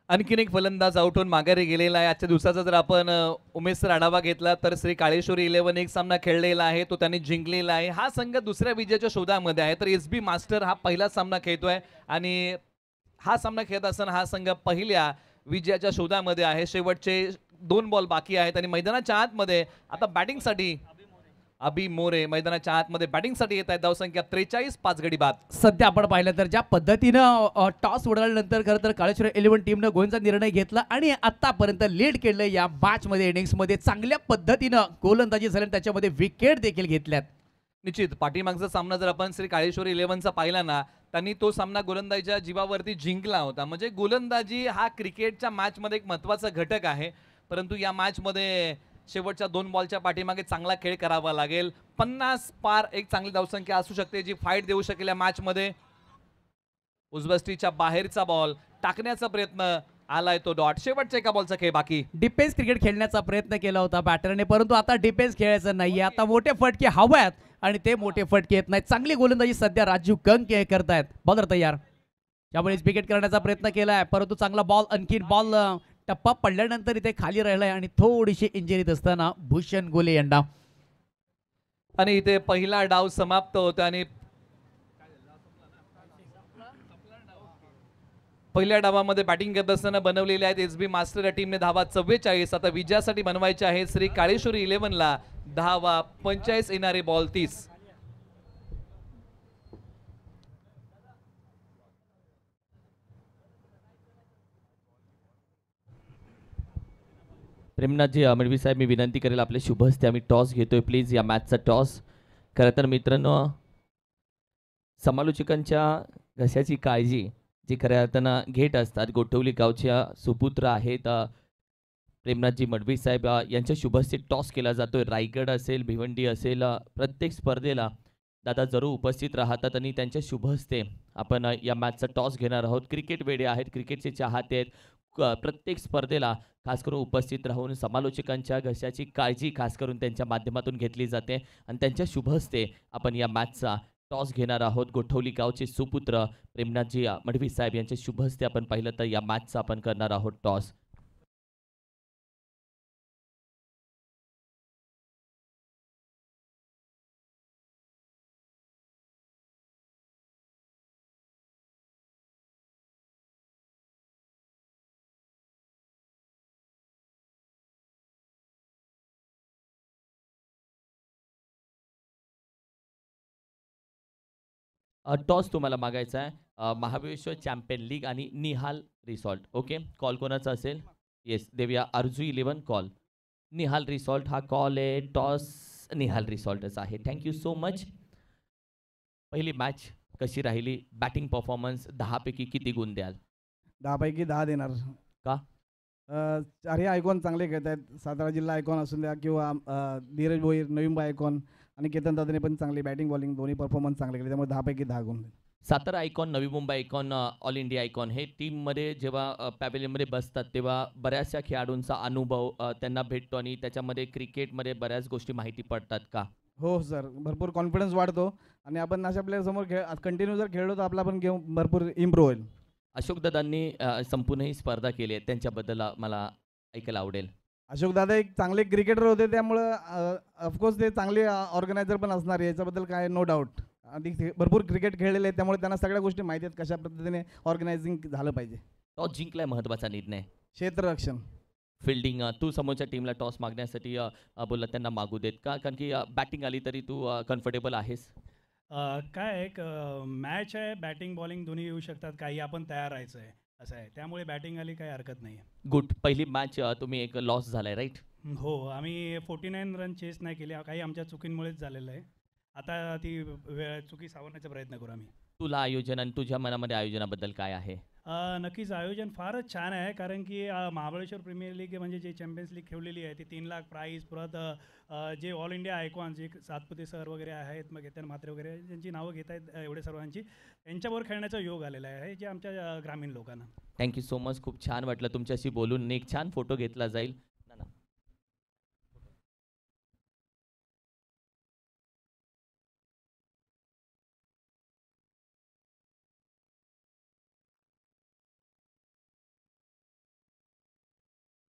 आणखीन एक फलंदाज आउट होऊन माघारी गेलेला आहे. आजच्या दिवसाचा जर आपण उमेश सर आढावा घेतला तर श्री काळेश्वरी 11 एक सामना खेळलेला आहे, तो त्यांनी जिंकलेला आहे. हा संघ दुसऱ्या विजयाच्या शोधामध्ये आहे, तर एसबी मास्टर हा पहिला सामना खेळतोय आणि हा सामना खेळत असताना हा संघ पहिल्या विजयाच्या शोधामध्ये आहे. शेवटचे 2 बॉल बाकी आहेत आणि मैदानाच्या आतमध्ये आता बॅटिंगसाठी अभि मोरे मैदानाच्या आतमध्ये बॅटिंगसाठी येत आहेत. धावसंख्या 43, 5 गडी बाद. सध्या आपण पाहिलं तर ज्या पद्धतीनं टॉस उडाल्यानंतर खरं तर काळेश्वर 11 टीमनं गोलचा निर्णय घेतला आणि आतापर्यंत लीड केलं या मॅच मध्ये. इनिंग्समध्ये चांगल्या पद्धतीनं गोलंदाजी झाली, त्याच्यामध्ये विकेट देखील घेतल्यात. निश्चित पाठीमागचा सामना जर आपण श्री काळेश्वरी 11चा पाहिला ना, त्यांनी तो सामना गोलंदाजीच्या जीवावरती जिंकला होता. म्हणजे गोलंदाजी हा क्रिकेटच्या मॅच मध्ये एक महत्वाचा घटक आहे, परंतु या मॅच मध्ये शेवटच्या 2 बॉलच्या पाठीमागे चांगला खेळ करावा लागेल. 50 पार एक चांगली धावसंख्या असू शकते जी फाईट देऊ शकेल या मॅच मध्ये. उजबस्टीच्या बाहेरचा बॉल टाकण्याचा प्रयत्न आलाय, तो डॉट. शेवटच्या एका बॉलचा खेळ बाकी. डिफेन्स क्रिकेट खेळण्याचा प्रयत्न केला होता बॅटरने, परंतु आता डिफेन्स खेळायचं नाहीये. आता मोठे फटके हव्यात आणि ते मोठे फटके येत नाहीत. चांगली गोलंदाजी सध्या राजू कंग करतायत. बॉलर तयार, त्यामुळे विकेट करण्याचा प्रयत्न केलाय, परंतु चांगला बॉल, आणखीन बॉल टप्पा पडल्यानंतर इथे खाली राहिलाय आणि थोडीशी इंजरीत असताना भूषण गोले यांना. आणि इथे पहिला डाव समाप्त होता आणि पहिल्या डावामध्ये बॅटिंग करत असताना बनवलेले आहेत एसबी मास्टर या टीमने धावा 44. आता विजयासाठी बनवायचे आहे श्री काळेश्वरी 11ला धावा 45, येणारे बॉल 30. प्रेमनाथजी मडवी साहेब, मी विनंती करेल आपले शुभ हस्ते आम्ही टॉस घेतोय प्लीज, या मॅचचा टॉस. खरं तर मित्रांनो, समालोचकांच्या घशाची काळजी जी खऱ्या अर्थानं घेत असतात गोठवली गावच्या सुपुत्र आहेत प्रेमनाथजी मडवी साहेब यांच्या शुभ हस्ते टॉस केला जातोय. रायगड असेल, भिवंडी असेल, प्रत्येक स्पर्धेला दादा जरूर उपस्थित राहतात आणि त्यांच्या शुभ हस्ते आपण या मॅचचा टॉस घेणार आहोत. क्रिकेट वेडे आहेत, क्रिकेटचे चाहते आहेत, प्रत्येक स्पर्धेला खास करून उपस्थित राहून समालोचकांच्या घशाची काळजी खास करून त्यांच्या माध्यमातून घेतली जाते आणि त्यांच्या शुभ हस्ते आपण या मॅचचा टॉस घेणार आहोत. गोठवली गावचे सुपुत्र प्रेमनाथजी मडवी साहेब यांच्या शुभ हस्ते आपण पाहिलं तर या मॅचचा आपण करणार आहोत टॉस. टॉस तुम्हाला मागायचा आहे महाबळेश्वर चॅम्पियन लीग आणि निहाल रिसॉर्ट. ओके, कॉल कोणाचा असेल? येस, देऊया आरजू 11 कॉल. निहाल रिसॉर्ट हा कॉल आहे. टॉस निहाल रिसॉर्टच आहे. Thank you so much. पहिली मॅच कशी राहिली? बॅटिंग परफॉर्मन्स 10 पैकी किती गुण द्याल? 10 पैकी 10 देणार. का? चारही आयकॉन चांगले खेळत आहेत. सातारा जिल्हा आयकॉन असून द्या किंवा धीरज भोईर, नवी मुंबई आयकॉन आणि केतन दादाने पण चांगली बॅटिंग बॉलिंग दोन्ही परफॉर्मन्स चांगले केले, त्यामुळे 10 पैकी 10 गुण. Satara icon, Navi Mumbai icon, all India icon हे टीममध्ये जेव्हा पॅव्हेलियनमध्ये बसतात तेव्हा बऱ्याचशा खेळाडूंचा अनुभव त्यांना भेटतो आणि त्याच्यामध्ये क्रिकेटमध्ये बऱ्याच गोष्टी माहिती पडतात का? हो सर, भरपूर कॉन्फिडन्स वाढतो आणि आपण अशा प्लेअरसमोर कंटिन्यू जर खेळलो तर आपला पण गेम भरपूर इम्प्रूव्ह होईल. अशोक दादांनी संपूर्ण ही स्पर्धा केली आहे, त्यांच्याबद्दल मला ऐकायला आवडेल. अशोक दादा एक चांगले क्रिकेटर होते, त्यामुळं ऑफकोर्स ते चांगले ऑर्गनायझर पण असणार, याच्याबद्दल काय नो डाऊट. आणि भरपूर क्रिकेट खेळलेले आहेत, त्यामुळे त्यांना सगळ्या गोष्टी माहिती आहेत कशा पद्धतीने ऑर्गनायझिंग झालं पाहिजे. टॉस जिंकलाय, महत्त्वाचा निर्णय. क्षेत्ररक्षण. फिल्डिंग तू समोरच्या टीमला टॉस मागण्यासाठी बोलला त्यांना मागू देत का, कारण की बॅटिंग आली तरी तू कम्फर्टेबल आहेस? काय एक मॅच आहे, बॅटिंग बॉलिंग दोन्ही येऊ शकतात, काही आपण तयार राहायचं आहे असं आहे, त्यामुळे बॅटिंग आली काही हरकत नाही. गुड. पहिली मॅच तुम्ही एक लॉस झालाय राईट? हो, आम्ही 49 रन चेस नाही केले, काही आमच्या चुकींमुळेच झालेलं आहे. आता ती चुकी सावरण्याचा प्रयत्न करू आम्ही. तुला आयोजन आणि तुझ्या मनामध्ये आयोजनाबद्दल काय आहे? नक्कीच आयोजन फारच छान आहे, कारण की महाबळेश्वर प्रीमियर लीग म्हणजे जे चॅम्पियन्स लीग ठेवलेली आहे ती 3 लाख प्राईज, परत जे ऑल इंडिया आयकॉन जे सातपुते सर वगैरे आहेत, मग केतन म्हात्रे वगैरे ज्यांची नावं घेत आहेत एवढे सर्वांची, त्यांच्याबरोबर खेळण्याचा योग आलेला आहे जे आमच्या ग्रामीण लोकांना. Thank you so much. खूप छान वाटलं तुमच्याशी बोलून. एक छान फोटो घेतला जाईल.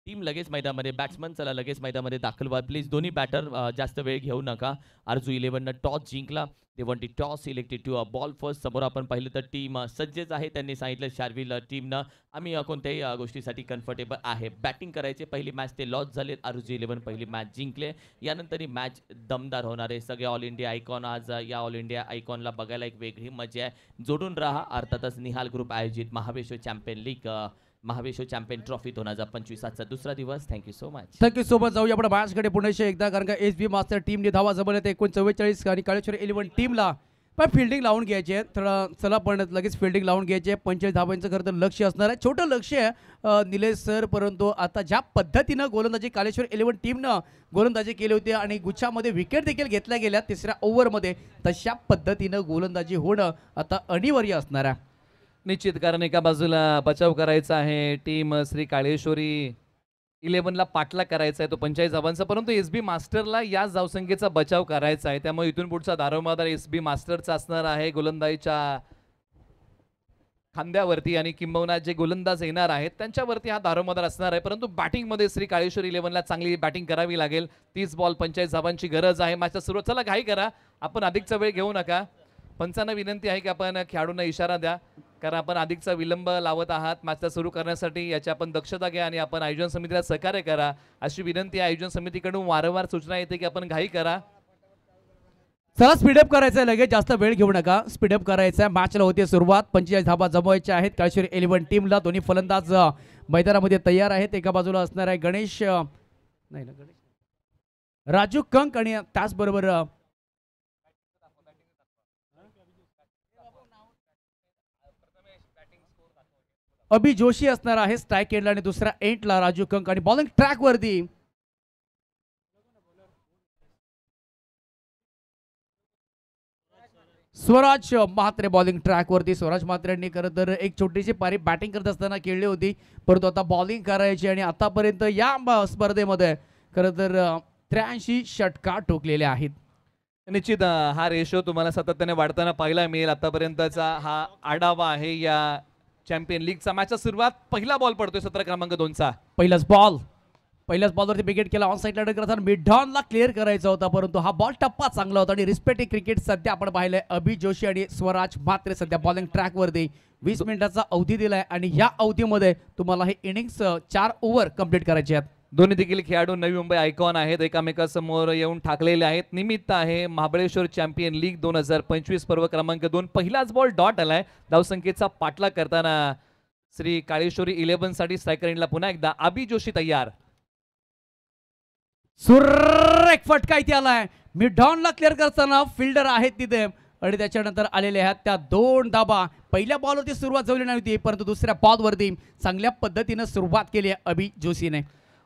टीम लगेच मैदानामध्ये, बॅट्समन चला लगेच मैदानामध्ये दाखल व्हा प्लीज. दोन्ही बॅटर जास्त वेळ घेऊ नका. आरजू 11नं टॉस जिंकला. They won toss elected to bowl first. समोर आपण पाहिलं तर टीम सज्जच आहे. त्यांनी सांगितलं शार्विल टीमनं आम्ही कोणत्याही गोष्टीसाठी कम्फर्टेबल आहे. बॅटिंग करायचे. पहिली मॅच ते लॉस झाले. आरजू 11 पहिली मॅच जिंकले. यानंतर ही मॅच दमदार होणार आहे. सगळे ऑल इंडिया आयकॉन आज या ऑल इंडिया आयकॉनला बघायला एक वेगळी मजा आहे. जोडून राहा. अर्थातच निहाल ग्रुप आयोजित Mahabaleshwar champion league, Mahabaleshwar champion trophy 2025 आजचा दुसरा दिवस. Thank you so much. Thank you so much. जाऊया आपण मॅचकडे पुन्हा एकदा, कारण का SB मास्टर टीमने धावा जमवल्यात 49 आणि काळेश्वर 11 टीमला पण फिल्डिंग लावून घ्यायची आहे. तर चला पण लगेच फिल्डिंग लावून घ्यायची आहे. 45 धावांचं खरं तर लक्ष असणार आहे, छोटं लक्ष आहे निलेश सर, परंतु आता ज्या पद्धतीनं गोलंदाजी काळेश्वर 11 टीमनं गोलंदाजी केली होती आणि गुच्छामध्ये विकेट देखील घेतल्या गेल्या तिसऱ्या ओव्हरमध्ये, तशा पद्धतीनं गोलंदाजी होणं आता अनिवार्य असणार आहे. निश्चित, कारण एका बाजूला बचाव करायचा आहे टीम श्री काळेश्वरी 11ला पाठला करायचा आहे तो 45 धावांचा, परंतु SB मास्टरला या धावसंख्येचा बचाव करायचा आहे. त्यामुळे इथून पुढचा दारोमदार SB मास्टरचा असणार आहे गोलंदाजीच्या खांद्यावरती, आणि किंबहुना जे गोलंदाज येणार आहेत त्यांच्यावरती हा दारोमदार असणार आहे. परंतु बॅटिंगमध्ये श्री काळेश्वर 11ला चांगली बॅटिंग करावी लागेल. 30 बॉल 45 धावांची गरज आहे. मॅचच्या सुरुवात चला घाई करा, आपण अधिकचा वेळ घेऊ नका. पंचांना विनंती आहे की आपण खेळाडूंना इशारा द्या, कारण आपण अधिकचा विलंब लावत आहात मॅचला सुरू करण्यासाठी. याची आपण दक्षता घ्या आणि आपण आयोजन समितीला सहकार्य करा अशी विनंती आहे. आयोजन समितीकडून वारंवार सूचना येते की आपण घाई करा. चला स्पीडअप करायचं आहे, लगेच जास्त वेळ घेऊ नका, स्पीडअप करायचं आहे. मॅचला होते सुरुवात. 45 धावा जमवायच्या आहेत काळेश्वर 11 टीमला. दोन्ही फलंदाज मैदानामध्ये तयार आहेत. एका बाजूला असणार आहे गणेश नाही ना गणेश राजू कंक, आणि त्याचबरोबर अभि जोशी असणार आहे स्ट्राईक एंडला, आणि दुसऱ्या एंडला राजू कंक. आणि बॉलिंग ट्रॅक वरती स्वराज म्हात्रे बॉलिंग ट्रॅक वरती. स्वराज म्हात्रेंनी खरं तर एक छोटीशी पारी बॅटिंग करत असताना खेळली होती, परंतु आता बॉलिंग करायची आणि आतापर्यंत या स्पर्धेमध्ये खरं तर 83 षटकार ठोकलेले आहेत. निश्चित हा रेशो तुम्हाला सातत्याने वाढताना पाहायला मिळेल. आतापर्यंतचा हा आढावा आहे या चॅम्पियन लीगचा. मॅचचा सुरुवात, पहिला बॉल पडतोय 17 क्रमांक 2चा. पहिल्याच बॉलवरती विकेट केला. ऑन साईडला टर्न करताना मिड ऑनला क्लिअर करायचा होता, परंतु हा बॉल टप्पा चांगला होता. आणि रिस्पेक्ट क्रिकेट सध्या आपण पाहिलंय अभि जोशी आणि स्वराज म्हात्रे सध्या बॉलिंग ट्रॅक वरती 20 मिनिटाचा अवधी दिलाय, आणि या अवधीमध्ये तुम्हाला हे इनिंग्स 4 ओव्हर कंप्लीट करायचे आहेत. दोन्ही देखील खेळाडू नवी मुंबई आयकॉन आहेत, एकामेकासमोर येऊन ठाकलेले आहेत. निमित्त आहे महाबळेश्वर चॅम्पियन लीग 2025 पर्व क्रमांक 2. पहिलाच बॉल डॉट आलाय. धावसंख्येचा पाठलाग करताना श्री काळेश्वरी 11 साठी स्ट्रायकर एंडला पुन्हा एकदा अभि जोशी तयार. सुरेख फटका इथे आलाय. मिड ऑनला क्लिअर करताना फिल्डर आहेत तिथे, आणि त्याच्यानंतर आलेले आहेत त्या 2 धाबा. पहिल्या बॉलवरती सुरुवात झाली नव्हती, परंतु दुसऱ्या बॉलवरती चांगल्या पद्धतीने सुरुवात केली आहे अभि जोशीने.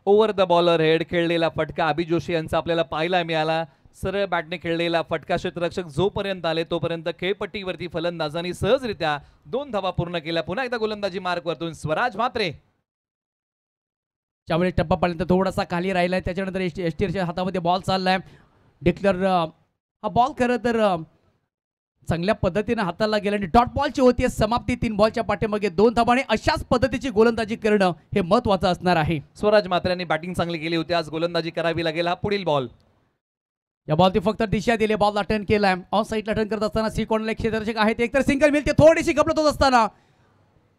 ओव्हर द बॉलर हेड खेळलेला फटका अभि जोशी यांचा आपल्याला पाहायला मिळाला. सरळ बॅटने खेळलेला फटका. क्षेत्ररक्षक जोपर्यंत आले तोपर्यंत खेळपट्टीवरती फलंदाजांनी सहजरित्या 2 धावा पूर्ण केल्या. पुन्हा एकदा गोलंदाजी मार्क वरतून स्वराज म्हात्रे. त्यावेळी टप्पापर्यंत थोडासा खाली राहिलाय. त्याच्यानंतर एसटीआरच्या हातामध्ये बॉल चाललाय. डिक्लर हा बॉल खरं तर चांगल्या पद्धतीने हाताला गेला, आणि डॉट बॉलची होती समाप्ती. 3 बॉलच्या पाठीमागे 2 धावा, आणि अशाच पद्धतीची गोलंदाजी करणं हे महत्वाचं असणार आहे. स्वराज म्हात्रेंनी बॅटिंग चांगली केली होती, आज गोलंदाजी करावी लागेल. हा पुढील बॉल. या बॉलती फक्त दिशा दिली. बॉलला टर्न केलाय. ऑन साईडला टर्न करत असताना सी कॉर्नरला एक क्षेत्ररक्षक आहेत. एकतर सिंगल मिळते, थोडीशी गपलत होत असताना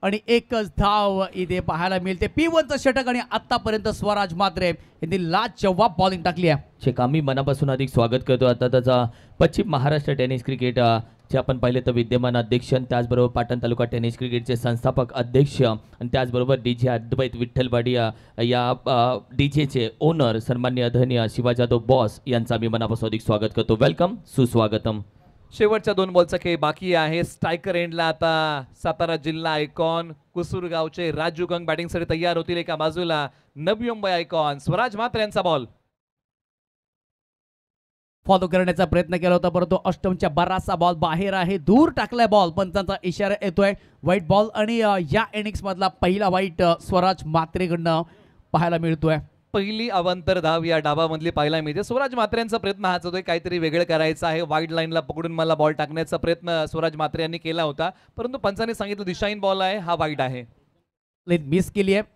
आणि एकच धाव इथे पाहायला मिळते. P1चं षटक आणि आतापर्यंत स्वराज मात्रे यांनी लाजवाब बॉलिंग टाकली आहे. चेक आम्ही मनापासून अधिक स्वागत करतो आता त्याचा पश्चिम महाराष्ट्र टेनिस क्रिकेट चे आपण पाहिले तर विद्यमान अध्यक्ष आणि त्याचबरोबर पाटण तालुका टेनिस क्रिकेटचे संस्थापक अध्यक्ष आणि त्याचबरोबर DJ अद्वैत विठ्ठलवाडी या DJचे ओनर सन्माननीय आदरणीय शिवा जाधव बॉस यांचा आम्ही मनापासून अधिक स्वागत करतो. वेलकम, सुस्वागतम. शेवटच्या 2 बॉलचा खेळ बाकी आहे. स्ट्रायकर एंडला आता सातारा जिल्हा आयकॉन कुसूरगावचे राजू कंग बॅटिंगसाठी तयार होतील. एका बाजूला नवी मुंबई आयकॉन स्वराज मात्रे यांचा बॉल फॉलो करण्याचा प्रयत्न केला होता परंतु अष्टमच्या बराचसा बॉल बाहेर आहे. दूर टाकलाय बॉल, पंचांचा इशारा येतोय वाईट बॉल आणि या इनिंग्स मधला पहिला वाईट स्वराज मात्रेकडनं पाहायला मिळतोय. पहिली अवांतर धाव या डावामधली पाहायला मिळते. स्वराज मात्रेंचा प्रयत्न हाच होतोय, काहीतरी वेगळं करायचं आहे. वाईड लाईनला पकडून मला बॉल टाकण्याचा प्रयत्न स्वराज मात्रे यांनी केला होता परंतु पंचाने सांगितलं दिशाहीन बॉल आहे, हा वाईड आहे. लेन मिस केली आहे.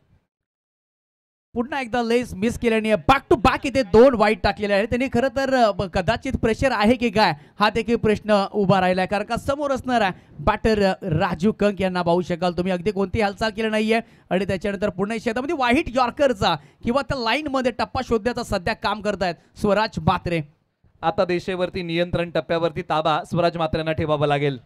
पुन्हा एकदा लेस मिस केल्याने बॅक टू बॅक इथे 2 वाईट टाकलेले आहेत. त्यांनी खरं तर कदाचित प्रेशर आहे की काय हा देखील प्रश्न उभा राहिला आहे कारण का समोर असणार आहे बॅटर राजू कंक यांना पाहू शकाल तुम्ही. अगदी कोणती हालचाल केली नाहीये आणि त्याच्यानंतर पुन्हा शेतामध्ये वाईट यॉर्करचा किंवा त्या लाईन मध्ये टप्पा शोधण्याचा सध्या काम करतायत स्वराज मात्रे. आता देशेवरती नियंत्रण टप्प्यावरती ताबा स्वराज मात्रेंना ठेवावा लागेल.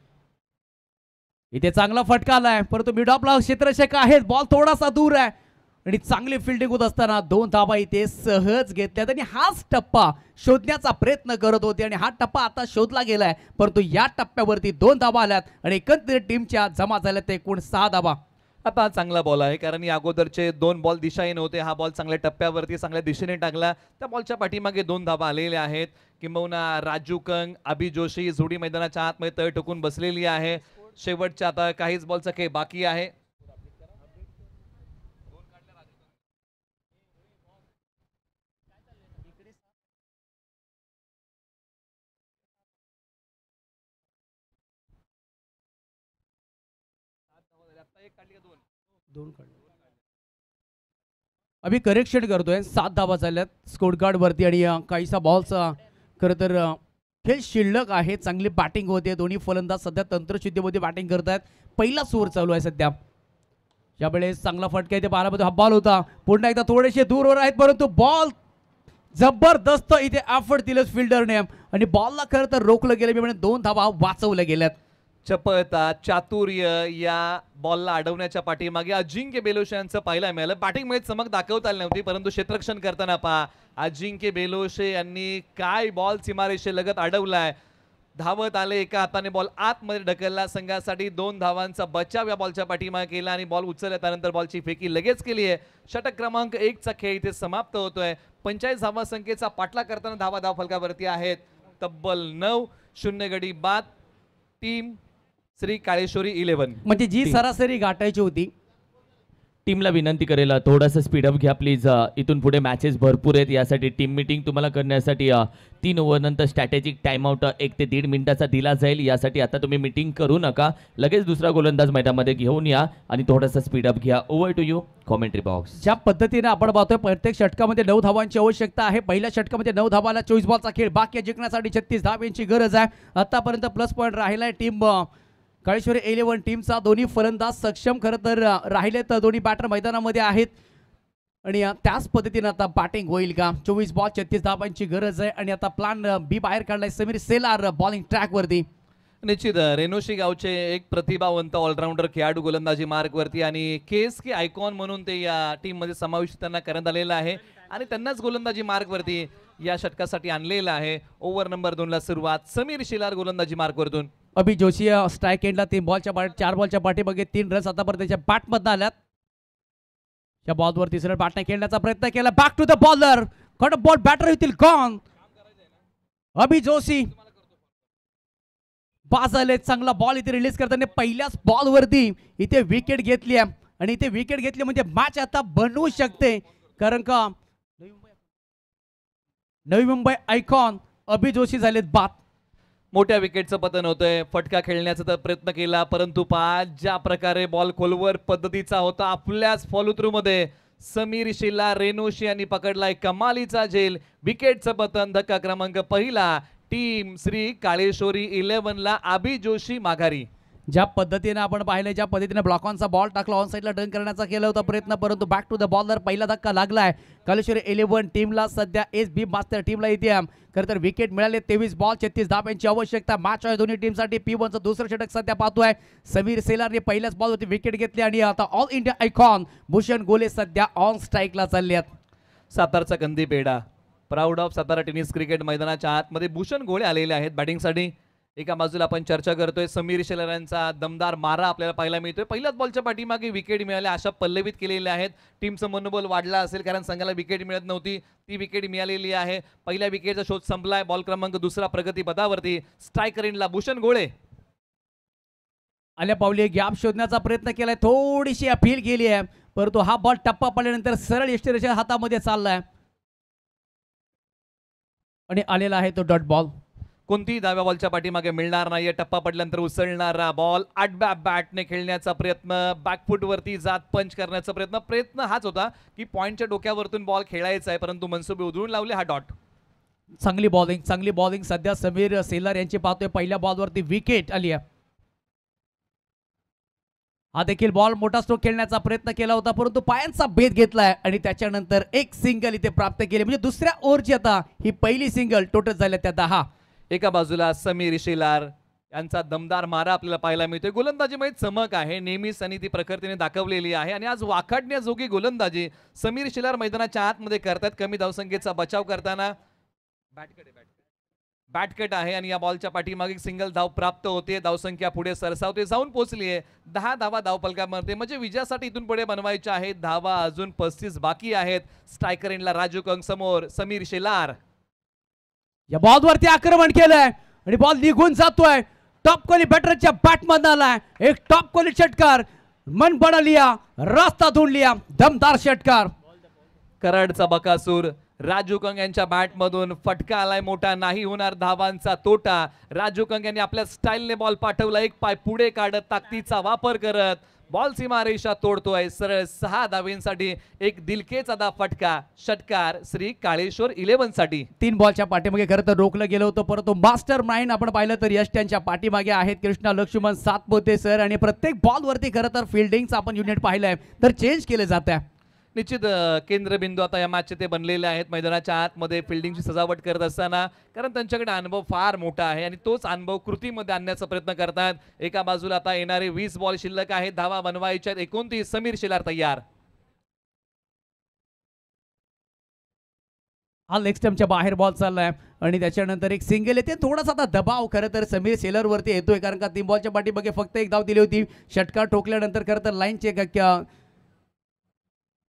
इथे चांगला फटका आलाय परंतु मिड ऑफला क्षेत्ररक्षक आहेत. बॉल थोडासा दूर आहे आणि चांगली फिल्डिंग होत असताना 2 धावा इथे सहज घेतल्यात आणि हाच टप्पा शोधण्याचा प्रयत्न करत होते आणि हा टप्पा आता शोधला गेलाय परंतु या टप्प्यावरती 2 धावा आल्यात आणि एकंदरीत टीमच्या जमा झाल्यात एकूण 6 धावा. आता चांगला बॉल आहे कारण या अगोदरचे 2 बॉल दिशाहीन होते. हा बॉल चांगल्या टप्प्यावरती चांगल्या दिशेने टाकला. त्या बॉलच्या पाठीमागे 2 धावा आलेल्या आहेत. किंबहुना राजू कंग अभि जोशी जोडी मैदानाच्या आतमध्ये तळ टोकून बसलेली आहे. शेवटच्या आता काहीच बॉलचा खेळ बाकी आहे. अभि करेक्शन करतोय. 7 धावा झाल्यात स्कोर कार्ड वरती आणि काहीसा बॉलचा खरं तर खेळ शिल्लक आहे. चांगली बॅटिंग होते. दोन्ही फलंदाज सध्या तंत्रशुद्धीमध्ये बॅटिंग करतायत. पहिला ओव्हर चालू आहे सध्या. यावेळेस चांगला फटका इथे बारामध्ये हा बॉल होता. पुन्हा एकदा थोडेसे दूरवर आहेत परंतु बॉल जबरदस्त इथे एफर्ट दिलं फिल्डरने आणि बॉलला खरं तर रोखलं गेलं म्हणजे 2 धावा वाचवल्या गेल्यात. चपळता चातुर्य या बॉलला अडवण्याच्या पाठीमागे अजिंक्य बेलोशे यांचं पाहायला मिळालं. बॅटिंगमध्ये चमक दाखवता आली नव्हती परंतु क्षेत्ररक्षण करताना पहा अजिंक्य बेलोशे यांनी काय बॉल सीमारेषेलगत अडवलाय. धावत आले, एका हाताने बॉल आतमध्ये ढकलला. संघासाठी 2 धावांचा बचाव या बॉलच्या पाठीमागे केला आणि बॉल उचलला त्यानंतर बॉलची फेकी लगेच केली आहे. षटक क्रमांक 1 चा खेळ इथे समाप्त होतोय. 45 धावा संख्येचा पाठला करताना धावा धावफलकावरती आहेत तब्बल 9. 0 गडी बाद. टीम श्री काळेश्वरी 11. म्हणजे जी सरासरी गाठायची होती. टीमला विनंती करेल थोडासा स्पीडअप घ्या प्लीज. इथून पुढे मॅचेस भरपूर आहेत. यासाठी टीम मीटिंग तुम्हाला करण्यासाठी 3 ओव्हर नंतर स्ट्रॅटेजिक टाइमआउट 1 ते 1.5 मिनिटाचा दिला जाईल. यासाठी आता तुम्ही मीटिंग करू नका. लगेच दुसरा गोलंदाज मैदानामध्ये घेऊन या आणि थोडासा स्पीडअप घ्या. Over to you commentary box. ज्या पद्धतीने आपण पाहतोय प्रत्येक षटकामध्ये 9 धावांची आवश्यकता आहे. पहिल्या षटकामध्ये 9 धावाला 24 बॉलचा खेळ बाकी आहे. जिंकण्यासाठी 36 धावांची गरज आहे. आतापर्यंत प्लस पॉईंट राहिलाय टीम काळेश्वरी 11 टीमचा. दोन्ही फलंदाज सक्षम खरं तर राहिले तर दोन्ही बॅटर मैदानामध्ये आहेत आणि त्याच पद्धतीने आता बॅटिंग होईल का. 24 बॉल 36 धावांची गरज आहे आणि आता प्लॅन बी बाहेर काढलाय समीर सेलार बॉलिंग ट्रॅकवरती. निश्चित रेणुशी गावचे एक प्रतिभावंत ऑलराऊंडर खेळाडू गोलंदाजी मार्गवरती आणि KSK आयकॉन म्हणून ते या टीम मध्ये समाविष्ट त्यांना करण्यात आलेला आहे आणि त्यांनाच गोलंदाजी मार्गवरती या षटकासाठी आणलेला आहे. ओव्हर नंबर 2 ला सुरुवात. समीर शिलार गोलंदाजी मार्गवरतून. अभि जोशी स्ट्राईक एंडला 4 बॉलच्या पाठीमागे 3 रन्स आतापर्यंत त्याच्या बॅटमधून आल्यात. या बॉलवर तिसऱ्या बॅटने खेळण्याचा प्रयत्न केला. Back to the bowler. Cut ball batter होतील गॉन. अभि जोशी पास आले. चांगला बॉल इथे रिलीज करताना पहिल्याच बॉलवरती इथे विकेट घेतली आहे आणि इथे विकेट घेतली म्हणजे मॅच आता बनवू शकते कारण का नवी मुंबई आयकॉन अभि जोशी झालेत बाद. मोठ्या विकेटचं पतन होतंय. फटका खेळण्याचा तर प्रयत्न केला परंतु ज्या प्रकारे बॉल खोलवर पद्धतीचा होता आपल्याच फॉलो थ्रू मध्ये समीर शिला रेणुशी यांनी पकडलाय कमालीचा झेल. विकेटचं पतन. धक्का क्रमांक पहिला. टीम श्री काळेश्वरी 11 ला अभि जोशी माघारी. ज्या पद्धतीने आपण पाहिलं, ज्या पद्धतीने ब्लॉक ऑनचा बॉल टाकला, ऑन साईडला डन करण्याचा केला होता प्रयत्न, परंतु बॅक टू द बॉलर पहिला धक्का लागलाय कालेश्वरी 11 टीमला. सध्या SB मास्टर टीमला इथे खरं तर विकेट मिळाले. 23 बॉल 36 धाव यांची आवश्यकता मॅच आहे दोन्ही टीमसाठी. P1चं दुसरं षटक सध्या पाहतोय. समीर सेलारने पहिल्याच बॉलवरती विकेट घेतली आणि आता ऑल इंडिया आयकॉन भूषण गोले सध्या ऑन स्ट्राईकला चालले आहेत. सातारचा कंदी peda proud of Satara tennis cricket मैदानाच्या आतमध्ये भूषण गोळे आलेले आहेत बॅटिंगसाठी. एका बाजूला आपण चर्चा करतोय समीर शेलार यांचा दमदार मारा आपल्याला पाहायला मिळतोय. पहिल्याच बॉलच्या पाठीमागे विकेट मिळाल्या अशा पल्लवित केलेल्या आहेत. टीमचं मनोबल वाढला असेल कारण संघाला विकेट मिळत नव्हती, ती विकेट मिळालेली आहे. पहिल्या विकेटचा शोध संपलाय. बॉल क्रमांक दुसरा प्रगतीपथावरती स्ट्रायकर इनला भूषण गोळे आल्या पावली गॅप शोधण्याचा प्रयत्न केलाय, थोडीशी अपील केली आहे, परंतु हा बॉल टप्पा पडल्यानंतर सरळ यष्टीरेषा हातामध्ये चाललाय आणि आलेला आहे तो डॉट बॉल. कोणतीही डाव्या बॉलच्या पाठीमागे मिळणार नाहीये. टप्पा पडल्यानंतर उसळणारा बॉल आडव्या बॅटने खेळण्याचा प्रयत्न, बॅकफूट वरती जात पंच करण्याचा प्रयत्न हाच होता की पॉइंटच्या डोक्यावरतून बॉल खेळायचा आहे, परंतु मनसुबे उधळून लावले. हा डॉट. चांगली बॉलिंग सध्या समीर सेलार यांची पाहतोय. पहिल्या बॉलवरती विकेट आली आहे. हा देखील बॉल मोठा स्ट्रोक खेळण्याचा प्रयत्न केला होता, परंतु पायांचा भेद घेतलाय आणि त्याच्यानंतर एक सिंगल इथे प्राप्त केली. म्हणजे दुसऱ्या ओव्हरची आता ही पहिली सिंगल, टोटल झाल्या त्या 10. एका बाजूला समीर शेलार यांचा दमदार मारा आपल्याला पाहायला मिळतोय. गोलंदाजीमध्ये चमक आहे नेहमीच आणि ती प्रखरतेने दाखवलेली आहे आणि आज वाखाडण्याजोगी गोलंदाजी समीर शेलार मैदानाच्या आतमध्ये करतात. कमी धावसंख्येचा बचाव करताना बॅटकट आहे आणि या बॉलच्या पाठीमागे सिंगल धाव प्राप्त होते. धावसंख्या पुढे सरसावते, जाऊन पोहोचली आहे 10 धावा धावफलकामध्ये. म्हणजे विजयासाठी इथून पुढे बनवायच्या आहेत धावा. अजून 35 बाकी आहेत. स्ट्रायकर एंडला राजू कंग समोर समीर शेलार. या बॉलवरती आक्रमण केलंय आणि बॉल निघून जातोय. टॉप क्वालिटी बॅटरच्या बॅटमधून आलाय एक टॉप क्वालिटी षटकार. मन बना लिया, रास्ता ढूंढ लिया, दमदार षटकार. कराडचा बकासूर राजू कंग यांच्या बॅटमधून फटका आलाय मोठा, नाही होणार धावांचा तोटा. राजू कंग यांनी आपल्या स्टाईलने बॉल पाठवला, एक पाय पुढे काढत ताकदीचा वापर करत बॉल सीमारेषा तोडतोय. सरळ 6 धावेंसाठी एक दिलखेचा फटका. षटकार श्री काळेश्वर 11 साठी. 3 बॉलच्या पाठीमागे खरं तर रोखलं गेलं होतं, परंतु मास्टर माइंड आपण पाहिलं तर यश त्यांच्या पाठीमागे आहेत. कृष्णा लक्ष्मण सातपुते सर आणि प्रत्येक बॉलवरती खरं तर फिल्डिंगचं आपण युनिट पाहिलंय तर चेंज केलं जात आहे. निश्चित केंद्रबिंदू आता या मॅचचे ते बनलेले आहेत मैदानाच्या आतमध्ये फिल्डिंगची सजावट करत असताना, कारण त्यांच्याकडे अनुभव फार मोठा आहे आणि तोच अनुभव कृतीमध्ये आणण्याचा प्रयत्न करतात. एका बाजूला आता येणारे 20 बॉल शिल्लक आहेत, धावा बनवायच्या 29. समीर शेलार तयार. हा लेग स्टंपच्या बाहेर बॉल चाललाय आणि त्याच्यानंतर एक सिंगल येते. थोडासा आता दबाव खरं तर समीर शेलार वरती येतोय, कारण का 3 बॉलच्या पाठीमागे फक्त एक धाव दिली होती. षटकार ठोकल्यानंतर खरं तर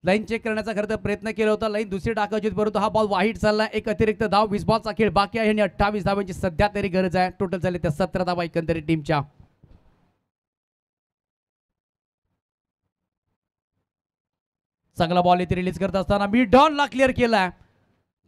लाईन चेक करण्याचा खरं तर प्रयत्न केला होता. लाईन दुसरी टाकायची होती, परंतु हा बॉल वाईट चालला. एक अतिरिक्त धाव. 20 बॉलचा खेळ बाकी आहे आणि 28 धावांची सध्या तरी गरज आहे. टोटल झाले त्या 17 धावा एकंदरीत टीमच्या. चांगला बॉल इथे रिलीज करत असताना मी डॉनला क्लिअर केलाय.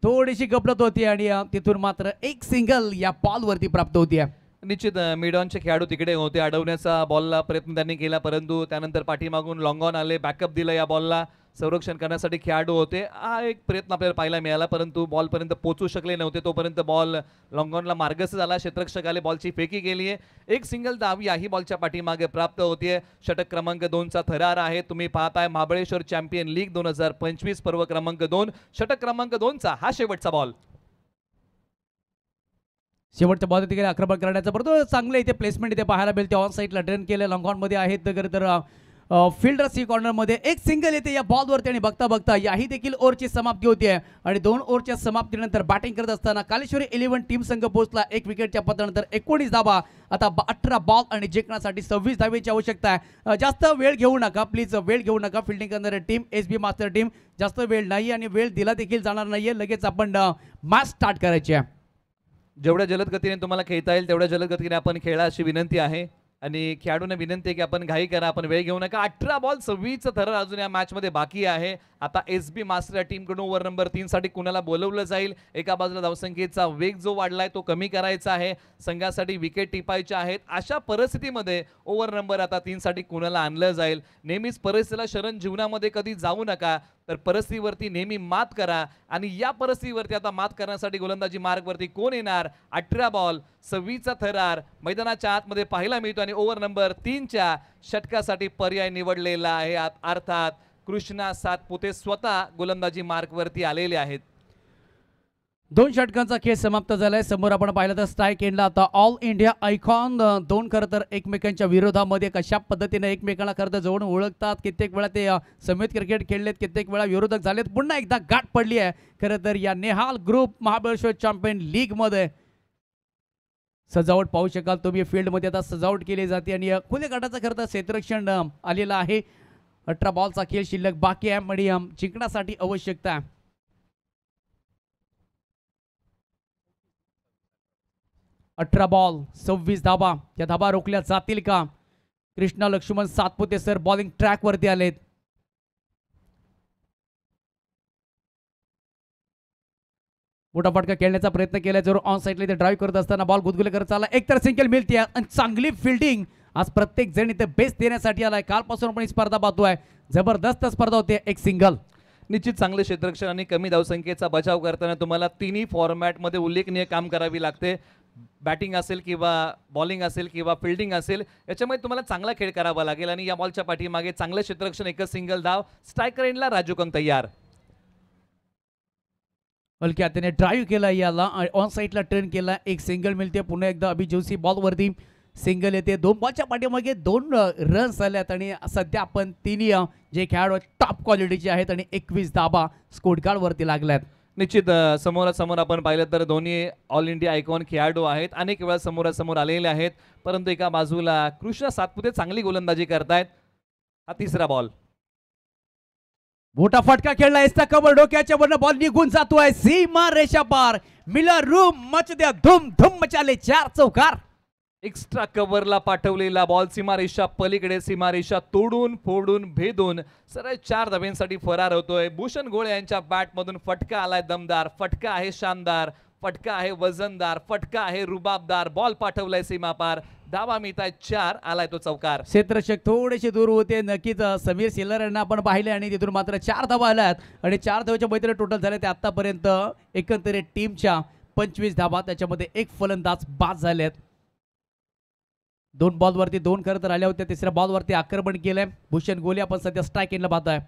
थोडीशी गपलत होती आणि तिथून मात्र एक सिंगल या बॉलवरती प्राप्त होती. निश्चित मिडॉनचे खेळाडू तिकडे होते, अडवण्याचा बॉलला प्रयत्न त्यांनी केला, परंतु त्यानंतर पाठीमागून लॉंग ऑन आले, बॅकअप दिलं या बॉलला. संरक्षण करण्यासाठी खेळाडू होते. हा एक प्रयत्न आपल्याला पाहायला मिळाला, परंतु बॉलपर्यंत पोहोचू शकले नव्हते. तोपर्यंत बॉल लॉंग ऑनला मार्गस्थ झाला. क्षेत्ररक्षक आले, बॉलची फेकी केली आहे. एक सिंगल धाव याही बॉलच्या पाठीमागे प्राप्त होतीये. षटक क्रमांक 2चा थरार आहे. तुम्ही पाहताय महाबळेश्वर चॅम्पियन लीग 2025 पर्व क्रमांक 2. षटक क्रमांक 2चा हा शेवटचा बॉल. शेवटच्या बॉल तिकडे आक्रमण करण्याचं, परंतु चांगलं इथे प्लेसमेंट इथे पाहायला मिळते. ऑन साईडला रन केले, लॉंग ऑन मध्ये आहेत तर फिल्डर सी कॉर्नर मध्ये एक सिंगल येते या बॉलवरती आणि बघता बघता याही देखील ओव्हरची समाप्ती होती आहे. आणि 2 ओव्हरच्या समाप्तीनंतर बॅटिंग करत असताना कालेश्वरी 11 टीम संघ पोहोचला. 1 विकेटच्या पतनानंतर 19 धावा. आता 18 बॉल आणि जिंकण्यासाठी 26 धावेची आवश्यकता आहे. जास्त वेळ घेऊ नका प्लीज, वेळ घेऊ नका. फिल्डिंग करणारी टीम SB मास्टर टीम जास्त वेळ नाही आणि वेळ दिला देखील जाणार नाहीये. लगेच आपण मॅच स्टार्ट करायची आहे. जेवढ्या जलद गतीने तुम्हाला खेळता येईल तेवढ्या जलद गतीने आपण खेळा अशी विनंती आहे आणि खेळाडूंना विनंती आहे की आपण घाई करा, आपण वेळ घेऊ नका. 18 बॉल 26चं थरार अजून या मॅच मध्ये बाकी आहे. आता SB मास्टर टीमकडून ओव्हर नंबर 3 साठी कुणाला बोलवलं जाईल. एका बाजूला धावसंख्येचा वेग जो वाढलाय तो कमी करायचा आहे, संघासाठी विकेट टिपायच्या आहेत. अशा परिस्थितीमध्ये ओव्हर नंबर आता 3 साठी कुणाला आणलं जाईल. नेहमीच परिस्थितीला शरण जीवनामध्ये कधी जाऊ नका. तर परिस्थितीवरती नेहमी मात करा आणि या परिस्थितीवरती आता मात करण्यासाठी गोलंदाजी मार्गवरती कोण येणार. 18 बॉल 26चा थरार मैदानाच्या आतमध्ये पाहायला मिळतो आणि ओव्हर नंबर 3च्या षटकासाठी पर्याय निवडलेला आहे. अर्थात कृष्णा सातपुते स्वतः गोलंदाजी मार्कवरती आलेले आहेत. 2 षटकांचा खेळ समाप्त झालाय. समोर आपण पाहिलं तर स्ट्राईक एंडला आता ऑल इंडिया आयकॉन दोन खरं तर एकमेकांच्या विरोधामध्ये कशा पद्धतीने एकमेकांना खरं तर जवळून ओळखतात. कित्येक वेळा ते समेत क्रिकेट खेळलेत, कित्येक वेळा विरोधक झालेत. पुन्हा एकदा गाठ पडली आहे खरं तर या नेहाल ग्रुप महाबळेश्वर चॅम्पियन लीगमध्ये. सजावट पाहू शकाल तुम्ही फील्डमध्ये आता सजावट केली जाते आणि खुल्या गटाचं खरं तर क्षेत्ररक्षण आलेलं आहे. 18 बॉलचा खेळ शिल्लक बाकी आहे आणि जिंकण्यासाठी आवश्यकता आहे. 18 बॉल 26 धाबा. त्या धाबा रोखल्या जातील का. Krishna Laxman Satpute sir bowling track वरती आलेत. मोठा फटका खेळण्याचा प्रयत्न केला जरूर ऑन साईडला इथे ड्राईव्ह करत असताना बॉल गुदगुले करत चालला. एकतर सिंगल मिळते आणि चांगली फिल्डिंग. आज प्रत्येक जण इथे बेस्ट देण्यासाठी आलाय. कालपासून आपण ही स्पर्धा पाहतोय. जबरदस्त स्पर्धा होते. एक सिंगल निश्चित चांगले क्षेत्ररक्षण आणि कमी धावसंख्येचा बचाव करताना तुम्हाला तिन्ही फॉर्मॅटमध्ये उल्लेखनीय काम करावी लागते. बॅटिंग असेल किंवा बॉलिंग असेल किंवा फिल्डिंग असेल, याच्यामुळे तुम्हाला चांगला खेळ करावा लागेल. आणि या बॉलच्या पाठीमागे चांगलं क्षेत्ररक्षण, एकच सिंगल धाव. स्ट्रायकर एंडला राजू कंग तयार. हलक्या त्याने ड्राईव्ह केला, याला ऑन साईडला टर्न केला. एक सिंगल मिळते. पुन्हा एकदा अभिजोशी बॉलवरती सिंगल येते. 2 बॉलच्या पाठीमागे 2 रन्स आल्यात आणि सध्या आपण तिन्ही जे खेळाडू टॉप क्वालिटीचे आहेत आणि 21 धाबा स्कोर कार्ड वरती लागल्यात. निश्चित समोरासमोर आपण पाहिलं तर दोन्ही ऑल इंडिया आयकॉन खेळाडू आहेत. अनेक वेळा समोरासमोर आलेले आहेत, परंतु एका बाजूला कृष्णा सातपुते चांगली गोलंदाजी करतायत. हा तिसरा बॉल. मोठा फटका खेळला. इसचा कव्हर डोक्याच्या वरनं बॉल निघून जातोय सीमा रेषा पार. मिलर रूम मच द्या धूम धूम मचाले. 4 चौकार. एक्स्ट्रा कव्हरला पाठवलेला बॉल सीमारेषा पलीकडे, सीमारेषा तोडून फोडून भेदून सरळ 4 धाब्यांसाठी फरार होतोय. भूषण गोळे यांच्या बॅटमधून फटका आलाय दमदार. फटका आहे शानदार, फटका आहे वजनदार, फटका आहे रुबाबदार. बॉल पाठवलाय सीमापार. धावा मिळताय 4. आलाय तो चौकार. क्षेत्ररक्षक थोडेसे दूर होते. नक्कीच समीर सिल्लर यांना आपण पाहिले आणि तिथून मात्र 4 धावा आल्यात आणि 4 धावाच्या मैत्रीला टोटल झाले ते आतापर्यंत एकंदरीत टीमच्या 25 धावा. त्याच्यामध्ये 1 फलंदाज बाद झालेत. 2 बॉलवरती 2 खरं तर आल्या होत्या. तिसऱ्या बॉलवरती आक्रमण केलंय भूषण गोले. आपण सध्या स्ट्राईक एंडला पाहताय.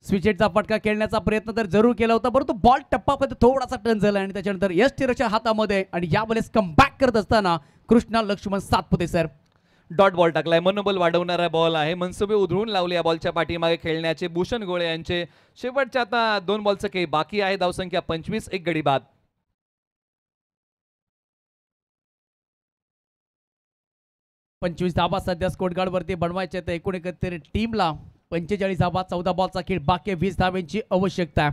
स्विचेटचा फटका खेळण्याचा प्रयत्न तर जरूर केला होता, परंतु बॉल टप्पामध्ये थोडासा टर्न झाला आणि त्याच्यानंतर यश टिरच्या हातामध्ये आणि यावेळेस कमबॅक करत असताना Krishna Laxman Satpute sir dot ball टाकलाय. मनोबल वाढवणारा बॉल आहे. मनसुबे उधळून लावले या बॉलच्या पाठीमागे खेळण्याचे भूषण गोळे यांचे. शेवटच्या आता 2 बॉलचं काही बाकी आहे. धावसंख्या 25. 1 गडी बाद. 25 धाबा सध्या स्कोर कार्ड वरती बनवायचे तर एकूण एकत्रित टीमला 45 धाबा. 14 बॉलचा खेळ बाकी. 20 धाब्यांची आवश्यकता.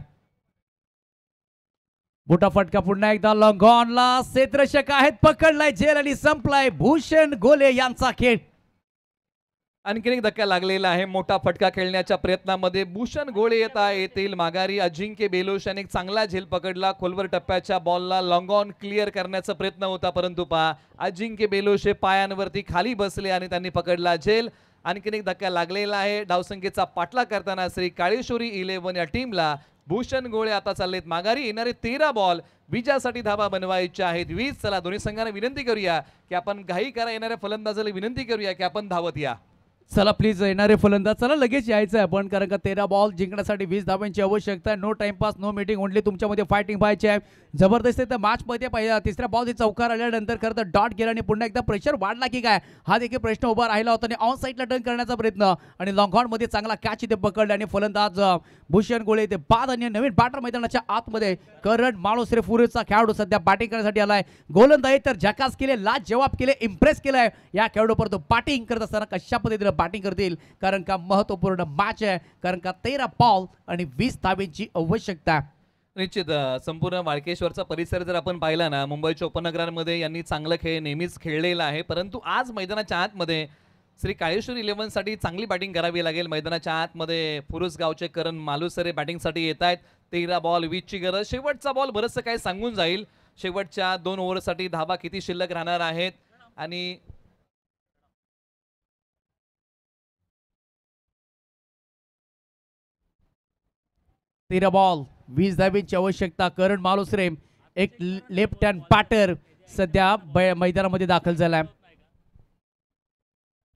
मोठा फटका पुन्हा एकदा लॉंग ऑनला. क्षेत्ररक्षक आहेत, पकडलाय झेल आणि संपलाय. भूषण गोले यांचा खेळ. आणखीन एक धक्का लागलेला आहे. मोठा फटका खेळण्याच्या प्रयत्नामध्ये भूषण गोळे येतील माघारी. अजिंक्य बेलोश याने एक चांगला झेल पकडला. खोलवर टप्प्याच्या बॉलला लॉंग ऑन क्लिअर करण्याचा प्रयत्न होता, परंतु पहा अजिंक्य बेलोश पायांवरती खाली बसले आणि त्यांनी पकडला झेल. आणखीन एक धक्का लागलेला आहे. धावसंख्येचा पाठलाग करताना श्री काळेश्वरी 11 या टीमला भूषण गोळे आता चाललेत माघारी. येणारे 13 बॉल विजयासाठी धाबा बनवायच्या आहेत 20. चला दोन्ही संघांना विनंती करूया की आपण घाई करा. येणाऱ्या फलंदाजाला विनंती करूया की आपण धावत या. चला प्लीज येणारे फलंदाज चला लगेच यायचं आहे आपण, कारण का 13 बॉल जिंकण्यासाठी 20 धाब्यांची आवश्यकता आहे. No timepass, no meeting, only तुमच्यामध्ये फायटिंग व्हायची आहे. जबरदस्त तर मॅच मध्ये पाहिजे. तिसऱ्या बॉल चौकार आल्यानंतर खरं तर डॉट गेला आणि पुन्हा एकदा प्रेशर वाढला की काय हा देखील प्रश्न उभा राहिला होता. आणि ऑन साईडला टर्न करण्याचा प्रयत्न आणि लॉंग ऑन मध्ये चांगला कॅच इथे पकडला आणि फलंदाज भूषण गोळे इथे बाद. आणि नवीन बॅटर मैदानाच्या आतमध्ये करण माळोसरे फुरेचा खेळाडू सध्या बॅटिंग करण्यासाठी आलाय. गोलंदाजी तर झकास केले, लाज जवाब केले, इम्प्रेस केलाय या खेळाडू. परंतु बॅटिंग करत असताना कशा पद्धतीने बॅटिंग करतील, कारण का महत्वपूर्ण मॅच आहे. कारण का 13 बॉल आणि 20 धाब्यांची आवश्यकता. निश्चित संपूर्ण वाळकेश्वरचा परिसर जर आपण पाहिला ना, मुंबईच्या उपनगरांमध्ये यांनी चांगलं खेळ नेहमीच खेळलेला आहे. परंतु आज मैदानाच्या आतमध्ये श्री काळेश्वर 11 साठी चांगली बॅटिंग करावी लागेल. मैदानाच्या आतमध्ये फुरुसगावचे करण मालुसरे बॅटिंगसाठी येत आहेत. 13 बॉल 20 ची गरज. शेवटचा बॉल बरंचसं काय सांगून जाईल. शेवटच्या 2 ओव्हरसाठी धाबा किती शिल्लक राहणार आहेत आणि 13 बॉल 20 धाबींची आवश्यकता. करण मालुसरे एक लेफ्ट हँड बॅटर सध्या मैदानामध्ये दाखल झालाय.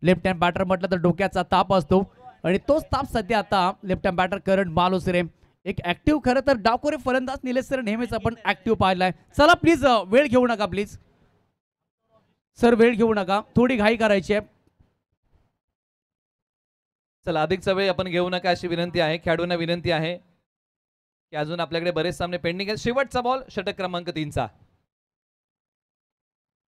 लेफ्ट हँड बॅटर म्हटलं तर डोक्याचा ताप असतो आणि तोच ताप सध्या आता लेफ्ट हँड बॅटर करण मालुसरे. एक ऍक्टिव्ह खरं तर डावखोरे फलंदाज निलेश सर नेहमीच आपण ऍक्टिव्ह पाहिलाय. चला प्लीज वेळ घेऊ नका प्लीज सर, वेळ घेऊ नका, थोडी घाई करायची आहे. चला अधिकचा वेळ आपण घेऊ नका अशी विनंती आहे. खेळाडूंना विनंती आहे की अजून आपल्याकडे बरेच सामने पेंडिंग आहेत. शेवटचा बॉल षटक क्रमांक 3चा.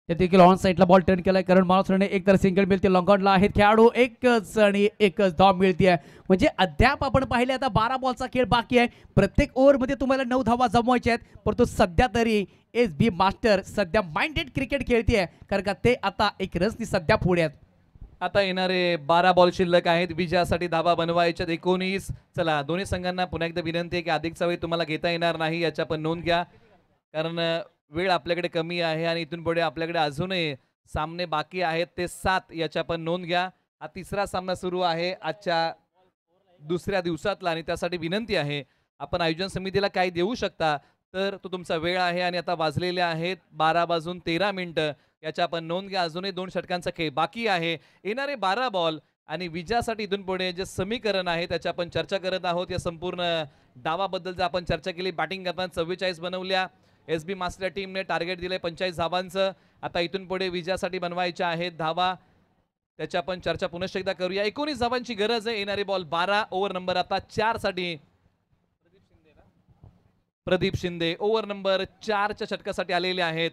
देखील ऑन साईडला बॉल टर्न केलाय करण मालुसरेने. एक तर सिंगल मिळते, लॉंगॉनला आहेत खेळाडू, एकच आणि एकच धाव मिळते. म्हणजे अद्याप आपण पाहिले आता 12 बॉलचा खेळ बाकी आहे. प्रत्येक ओव्हरमध्ये तुम्हाला 9 धावा जमवायच्या आहेत. परंतु सध्या तरी SB मास्टर सध्या माइंडेड क्रिकेट खेळते कारण का ते आता एक रन्सनी सध्या पुढे आहेत. आता येणारे 12 बॉल शिल्लक आहेत. विजयासाठी धावा बनवायच्या 19. चला दोन्ही संघांना पुन्हा एकदा विनंती आहे की अधिकचा वेळ तुम्हाला घेता येणार नाही, याच्या पण नोंद घ्या कारण वेळ आपल्याकडे कमी आहे आणि इथून पुढे आपल्याकडे अजूनही सामने बाकी आहेत ते 7, याच्या पण नोंद घ्या. हा तिसरा सामना सुरू आहे आजच्या दुसऱ्या दिवसातला आणि त्यासाठी विनंती आहे आपण आयोजन समितीला काय देऊ शकता तर तो तुमचा वेळ आहे. आणि आता वाजलेले आहेत 12:13 याच्या आपण नोंद घ्या. अजूनही 2 षटकांचा खेळ बाकी आहे. येणारे 12 बॉल आणि विजयासाठी इथून पुढे जे समीकरण आहे त्याची आपण चर्चा करत आहोत. या संपूर्ण डावाबद्दल जर आपण चर्चा केली, बॅटिंग करताना 44 बनवल्या. SB मास्टर टीमने टार्गेट दिले 45 धावांचं. आता इथून पुढे विजयासाठी बनवायच्या आहेत धावा, त्याची आपण चर्चा पुनश्च एकदा करूया. 19 धावांची गरज आहे. येणारे बॉल 12. ओव्हर नंबर आता 4 साठी प्रदीप शिंदे ओव्हर नंबर 4च्या षटकासाठी आलेले आहेत.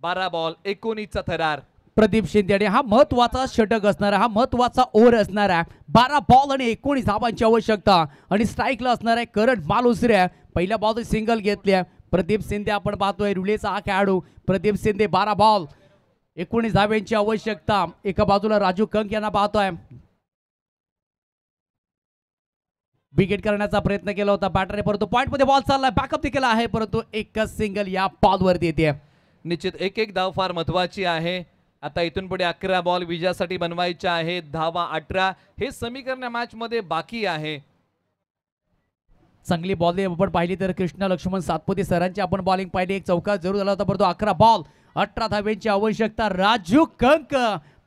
12 बॉल 19चा थरार. प्रदीप शिंदे आणि हा महत्वाचा षटक असणार आहे, हा महत्वाचा ओव्हर असणार आहे. 12 बॉल आणि 19 धावांची आवश्यकता आणि स्ट्राईकला असणार आहे करण मालुसरे. पहिल्या बॉल सिंगल घेतली आहे. प्रदीप शिंदे आपण पाहतोय रुलेचा हा खेळाडू. प्रदीप शिंदे 12 बॉल 19 धाव्यांची आवश्यकता. एका बाजूला राजू कंक यांना पाहतोय. विकेट करण्याचा प्रयत्न केला होता बॅटरने परंतु पॉइंट मध्ये बॉल चाललाय. बॅकअप केला आहे परंतु एकच सिंगल या बॉलवरती येते. निश्चित एक धाव फार महत्वाची आहे. आता इथून पुढे 11 बॉल विजयासाठी बनवायच्या आहेत. धावा 18. हे समीकरण मॅच मध्ये बाकी आहे. चांगली बॉलिंग आपण पाहिली तर कृष्णा लक्ष्मण सातपुते सरांची आपण बॉलिंग पाहिली. एक चौकार जरूर झाला होता परंतु 11 बॉल 18 धाव्यांची आवश्यकता. राजू कंक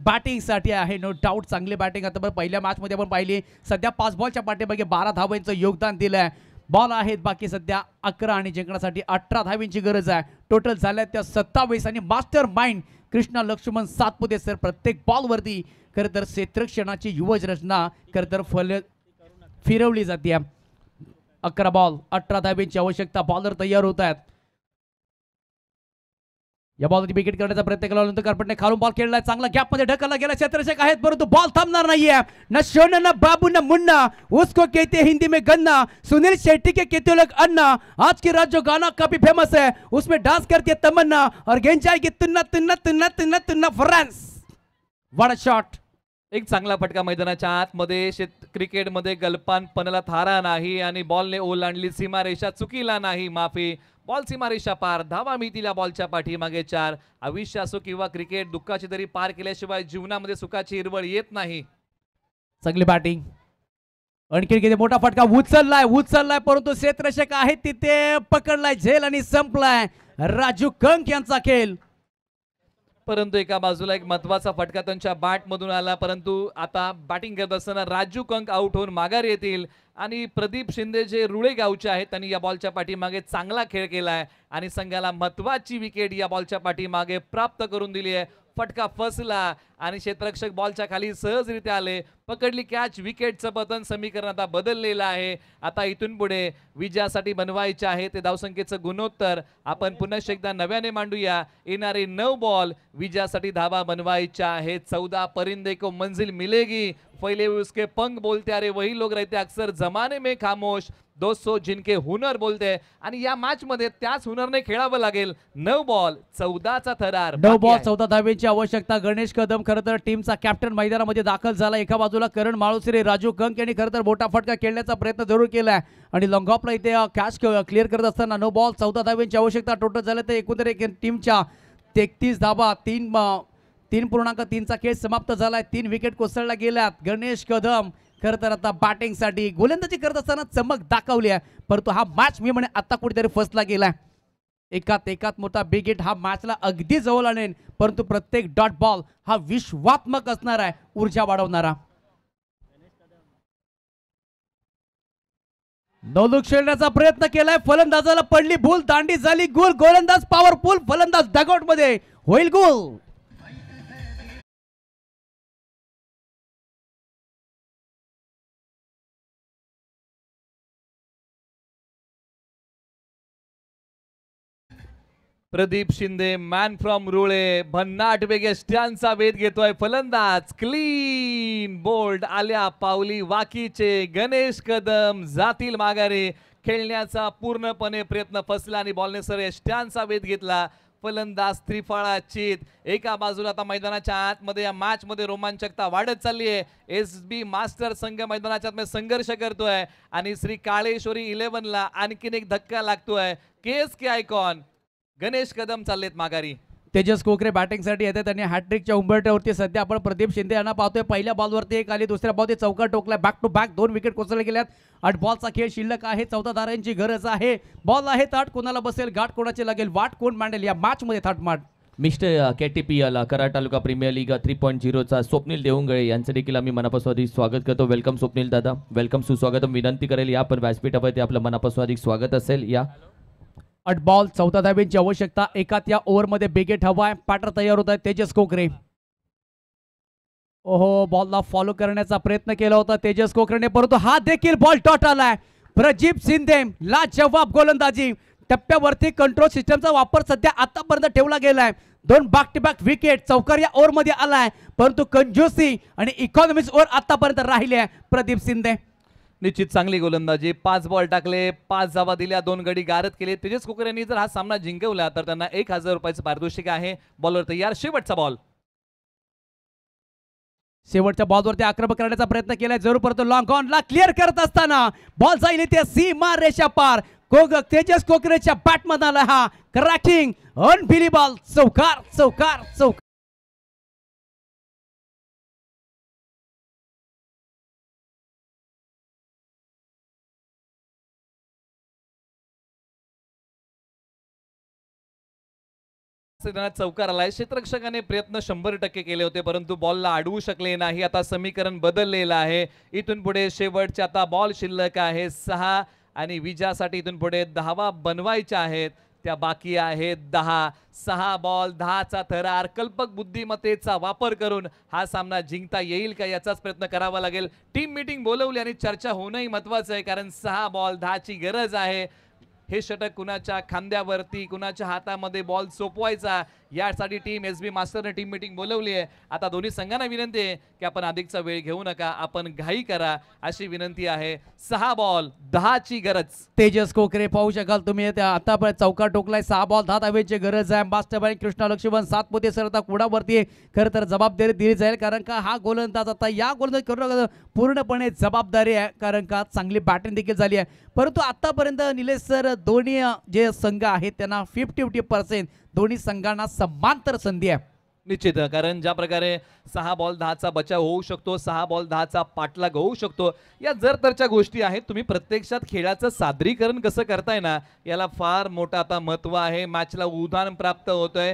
बॅटिंग साठी आहे. नो डाऊट चांगली बॅटिंग आता पहिल्या मॅच मध्ये आपण पाहिली. सध्या 5 बॉलच्या पाठीमागे 12 धावांचं योगदान दिलंय. बॉल आहेत बाकी सध्या 11 आणि जिंकण्यासाठी 18 धावांची गरज आहे. टोटल झाल्या त्या 27 आणि mastermind Krishna Laxman Satpute sir प्रत्येक बॉलवरती खरं तर क्षेत्ररक्षणाची युवज रचना खरं तर फिरवली जाते. 11 बॉल 18 धावांची आवश्यकता. बॉलर तयार होत आहेत. या बॉलवरती विकेट करण्याचा प्रयत्न केला नंतर कारपटने खालून बॉल खेळलाय. चांगला गॅप मध्ये ढकलला गेला. क्षेत्ररक्षक आहेत परंतु बॉल थांबणार नाहीये. न शोन न बाबू न मुन्ना उसको कहते हिंदी में गन्ना. सुनील शेट्टी के कहते लोग अन्ना. आज की रात जो गाना काफी फेमस है उसमें डांस करती है तमन्ना और गेंद जाएगी तुन्ना तुन्ना तुन्ना तुन्ना तुन्ना फ्रांस. What a shot. एक चांगला फटका मैदानाच्या आतमध्ये. क्रिकेटमध्ये गलपानपणाला थारा नाही आणि बॉलने ओलांडली सीमारेषा, चुकीला नाही माफी. बॉल सीमारेषा पार. धावा मिळतील या बॉलच्या पाठीमागे 4. आयुष्य असो किंवा क्रिकेट, दुःखाची तरी पार केल्याशिवाय जीवनामध्ये सुखाची हिरवळ येत नाही. चांगली बॅटिंग. आणखी किती मोठा फटका उचललाय परंतु क्षेत्ररक्षक आहेत तिथे पकडलाय झेल आणि संपलाय. राजू कंक यांचा खेळ. परंतु एका बाजूला एक महत्वाचा फटका त्यांच्या बॅट मधून आला परंतु आता बॅटिंग करत असताना राजू कंक आउट होऊन माघार येतील आणि प्रदीप शिंदे जे रुळे गावचे आहेत त्यांनी या बॉलच्या पाठीमागे चांगला खेळ केलाय आणि संघाला महत्वाची विकेट या बॉलच्या पाठीमागे प्राप्त करून दिली आहे. फटका फसला आणि क्षेत्ररक्षक बॉलच्या खाली सहजरित्या आले. पकडली कॅच. विकेटचं पतन समीकरण आता बदललेलं आहे. आता इथून पुढे विजयासाठी बनवायचे आहे ते धावसंख्येचं गुणोत्तर आपण पुन्हा एकदा नव्याने मांडूया. येणारे 9 बॉल विजयासाठी धावा बनवायच्या आहेत. 14 परिंदे को मंजिल मिलेगी, फैले हुए उसके पंख बोलते अरे वही लोग रहते अक्सर जमाने में खामोश, 200 जिनके हुनर बोलते. आणि या मॅच मध्ये त्याच हुनरने खेळावं लागेल. 9 बॉल 14चा थरार. 9 बॉल 14 धावेची आवश्यकता. गणेश कदम खरं तर टीमचा कॅप्टन मैदानामध्ये दाखल झाला. एका बाजूला करण माळुसरे, राजू कंक यांनी खरं तर मोठा फटका खेळण्याचा प्रयत्न जरूर केलाय आणि लॉंग ऑफला इथे कॅच क्लिअर करत असताना 9 बॉल 14 धावेची आवश्यकता. टोटल झालं तर एकूण टीमच्या 33 धावा. 3.3चा खेळ समाप्त झालाय. 3 विकेट कोसळल्या गेल्यात. गणेश कदम खरं तर आता बॅटिंगसाठी गोलंदाजी करत असताना चमक दाखवली आहे, परंतु हा मॅच मी म्हणे आता कुठेतरी फसला गेलाय. एकात मोठा बिग हिट हा मॅचला अगदी जवळ आणेल, परंतु प्रत्येक डॉट बॉल हा विश्वात्मक असणार आहे, ऊर्जा वाढवणारा. नवलुक खेळण्याचा प्रयत्न केलाय, फलंदाजाला पडली भूल, दांडी झाली गोल, गोलंदाज पॉवरफुल, फलंदाज डगआउट मध्ये, होईल गोल. प्रदीप शिंदे मॅन फ्रॉम रुळे भन्नाट वेगे स्टँडचा वेध घेतोय. फलंदाज क्लीन बोल्ड आल्या पावली वाकीचे गणेश कदम जातील माघारी. खेळण्याचा पूर्णपणे प्रयत्न फसला आणि बॉलने सर स्टँडचा वेध घेतला. फलंदाज त्रिफळा चित. एका बाजूला आता मैदानाच्या आतमध्ये या मॅच मध्ये रोमांचकता वाढत चालली आहे. SB मास्टर संघ मैदानाच्या आतमध्ये संघर्ष करतोय आणि श्री काळेश्वरी 11 ला आणखीन एक धक्का लागतोय. KSK आयकॉन गणेश कदम चाललेत माघारी. तेजस कोकरे बॅटिंगसाठी येते, त्यांनी हॅट्रिकच्या उंबरठ्यावरती सध्या आपण प्रदीप शिंदे यांना पाहतोय. पहिल्या बॉलवरती एक आली, दुसऱ्या बॉलवरती चौका Tokla, back to back 2 wicket कोसळले गेल्यात. 8 बॉलचा खेळ शिल्लक आहे, 14 धारांची गरज आहे. बॉल आहे ताट, कोणाला बसेल गाठ, कोणाची लागेल वाट, कोण मांडेल या मॅच मध्ये थाटमाट. मिस्टर KTPL कराड तालुका प्रीमियर लीग 3.0चा स्वप्नील देवंगळे यांचं देखील आम्ही मनापासून अधिक स्वागत करतो. वेलकम स्वप्नील दादा, वेलकम, सुस्वागतम. विनंती करेल या पण व्यासपीठावरती आपलं मनापासून अधिक स्वागत असेल. या 8 बॉल 14 धाब्यांची आवश्यकता. एकात या ओव्हरमध्ये बिगेट हवाय. पॅटर तयार होत आहे तेजस कोकरे. ओहो, बॉलला फॉलो करण्याचा प्रयत्न केला होता तेजस कोकरेने, परंतु हा देखील बॉल डॉट आलाय. प्रदीप शिंदे ला जवाब गोलंदाजी. टप्प्यावरती कंट्रोल सिस्टमचा वापर सध्या आतापर्यंत ठेवला गेलाय. 2 बॅक टू बॅक विकेट चौकार या ओव्हरमध्ये आलाय, परंतु कंजूसी आणि इकॉनॉमिक्स ओव्हर आतापर्यंत राहिले आहे प्रदीप शिंदे. निश्चित चांगली गोलंदाजी. 5 बॉल टाकले, 5 धावा दिल्या, 2 गडी गारद केले. तेजस कोकरे यांनी जर हा सामना जिंकवला तर त्यांना 1000 रुपयाचं पारितोषिक आहे. बॉलवर तयार, शेवटचा बॉल. शेवटच्या बॉलवरती आक्रमक करण्याचा प्रयत्न केलाय जरूर, परंतु लॉंग ऑनला क्लिअर करत असताना बॉल जाईल इथे सीमा रेषा पार. तेजस कोकरेच्या बॅटमध्ये आला हा क्रॅकिंग अनबिलीबल. चौकार चौकार चौकार. चौकार आलाय. क्षेत्ररक्षकाने प्रयत्न 100% केले होते, परंतु बॉलला अडवू शकले नाही. आता समीकरण बदललेलं आहे. इथून पुढे शेवटचे आता बॉल शिल्लक आहे 6 आणि विजयासाठी इथून पुढे 10 बनवायच्या आहेत. त्या बाकी आहेत 10. 6 बॉल 10चा थरार. कल्पक बुद्धिमत्तेचा वापर करून हा सामना जिंकता येईल का याचाच प्रयत्न करावा लागेल. टीम मीटिंग बोलवली आणि चर्चा होणंही महत्वाचं आहे, कारण 6 बॉल 10ची गरज आहे. हे षटक कुणाच्या खांद्यावरती, कुणाच्या हातामध्ये बॉल सोपवायचा यासाठी टीम SB मास्टरने टीम मीटिंग बोलवली आहे. आता दोन्ही संघांना विनंती आहे की आपण अधिकचा वेळ घेऊ नका, आपण घाई करा अशी विनंती आहे. 6 बॉल 10ची गरज. तेजस कोकरे पाहू शकाल तुम्ही, आता चौकार टोकलाय. 6 बॉल 10 धावेची गरज आहे. मास्टर बाई कृष्णा लक्ष्मण सातपुते सर आता कुडावरती खरं तर जबाबदारी दिली जाईल, कारण का हा गोलंदाज आता या गोलंदाज करून पूर्णपणे जबाबदारी आहे, कारण का चांगली बॅटिंग देखील झाली आहे. परंतु आतापर्यंत निलेश सर दोन्ही जे संघ आहेत त्यांना 50-50% दोन्ही संघांना समांतर संधी आहे. निश्चित, कारण ज्या प्रकारे 6 बॉल 10चा बचाव होऊ शकतो, 6 बॉल 10चा पाठलाग होऊ शकतो, या जर तरच्या गोष्टी आहेत. तुम्ही प्रत्यक्षात खेळाचं सादरीकरण कसं करताय ना, याला फार मोठं आता महत्व आहे. मॅचला उधाण प्राप्त होतोय.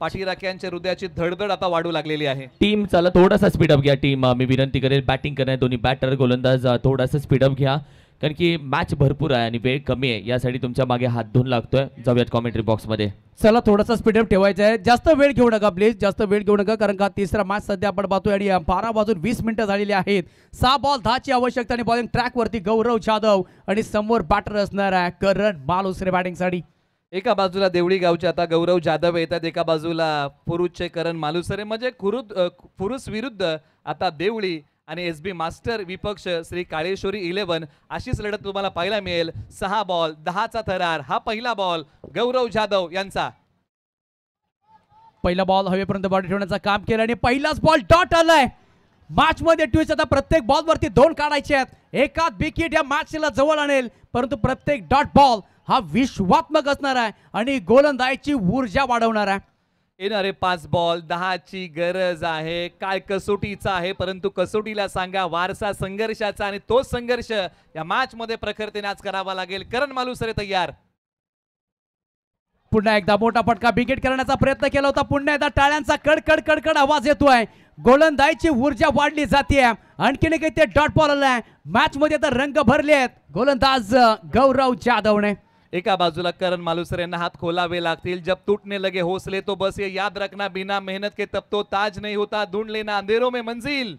पाठीराख्यांच्या हृदयाची धडधड आता वाढू लागलेली आहे. टीम चला थोडासा स्पीडअप घ्या. टीम मी विनंती करेल बॅटिंग करणारे दोन्ही बॅटर गोलंदाज थोडासा स्पीडअप घ्या, कारण की मॅच भरपूर आहे आणि वेळ कमी आहे. यासाठी तुमच्या मागे हात धुवून लागतोय. जाऊयात कॉमेंट्री बॉक्स मध्ये. चला थोडासा स्पीडअप ठेवायचा आहे. जास्त वेळ घेऊ नका प्लीज, जास्त वेळ घेऊ नका, कारण का तिसरा मॅच सध्या आपण पाहतोय आणि 12 वाजून 20 मिनिटं झालेली आहेत. 6 बॉल 10ची आवश्यकता आणि बॉलिंग ट्रॅक वरती गौरव जाधव आणि समोर बॅटर असणार आहे करण मालुसरे बॅटिंगसाठी. एका बाजूला देवळी गावचे आता गौरव जाधव येतात, एका बाजूला फुरुजचे करण मालुसरे. म्हणजे फुरुस विरुद्ध आता देवळी आणि SB मास्टर विपक्ष श्री काळेश्वरी 11. अशीच लढत तुम्हाला पाहायला मिळेल. 6 बॉल 10चा थरार. हा पहिला बॉल गौरव जाधव यांचा. पहिला बॉल हवेपर्यंत बॉडी ठेवण्याचं काम केलं आणि पहिलाच बॉल डॉट आलाय. मॅच मध्ये ट्विस्ट आता प्रत्येक बॉल वरती 2 काढायचे आहेत. एकाच विकेट या मॅचला जवळ आणेल, परंतु प्रत्येक डॉट बॉल हा विश्वात्मक असणार आहे आणि गोलंदाजीची ऊर्जा वाढवणार आहे. येणारे 5 बॉल 10ची गरज आहे. काय कसोटीचा आहे, परंतु कसोटीला सांगा वारसा संघर्षाचा आणि तो संघर्ष या मॅच मध्ये प्रखरतेने आज करावा लागेल. करण मालुसरे तयार. पुन्हा एकदा मोठा फटका बिकेट करण्याचा प्रयत्न केला होता. पुन्हा एकदा टाळ्यांचा कडकड कडकड आवाज येतोय. गोलंदाजीची ऊर्जा वाढली जाते. आणखीन एक इथे डॉट बॉल आलाय. मॅच मध्ये तर रंग भरले आहेत गोलंदाज गौरव जाधवने. एका बाजूला करण मालुसरे यांना हात खोलावे लागतील. जब टूटने लगे हौसले तो बस ये याद रखना, बिना मेहनत के तब तो ताज नहीं होता, ढूंढ लेना अंधेरों में मंजिल,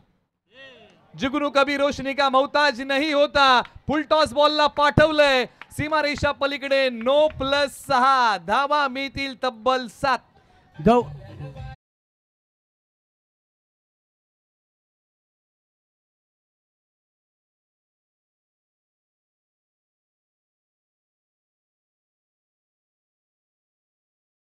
जुगनू कभी रोशनी का मोहताज नहीं होता. फुल टॉस बॉलला पाठवलंय सीमारेषा पलीकडे. 9+6 धावा मिळतील तब्बल 7.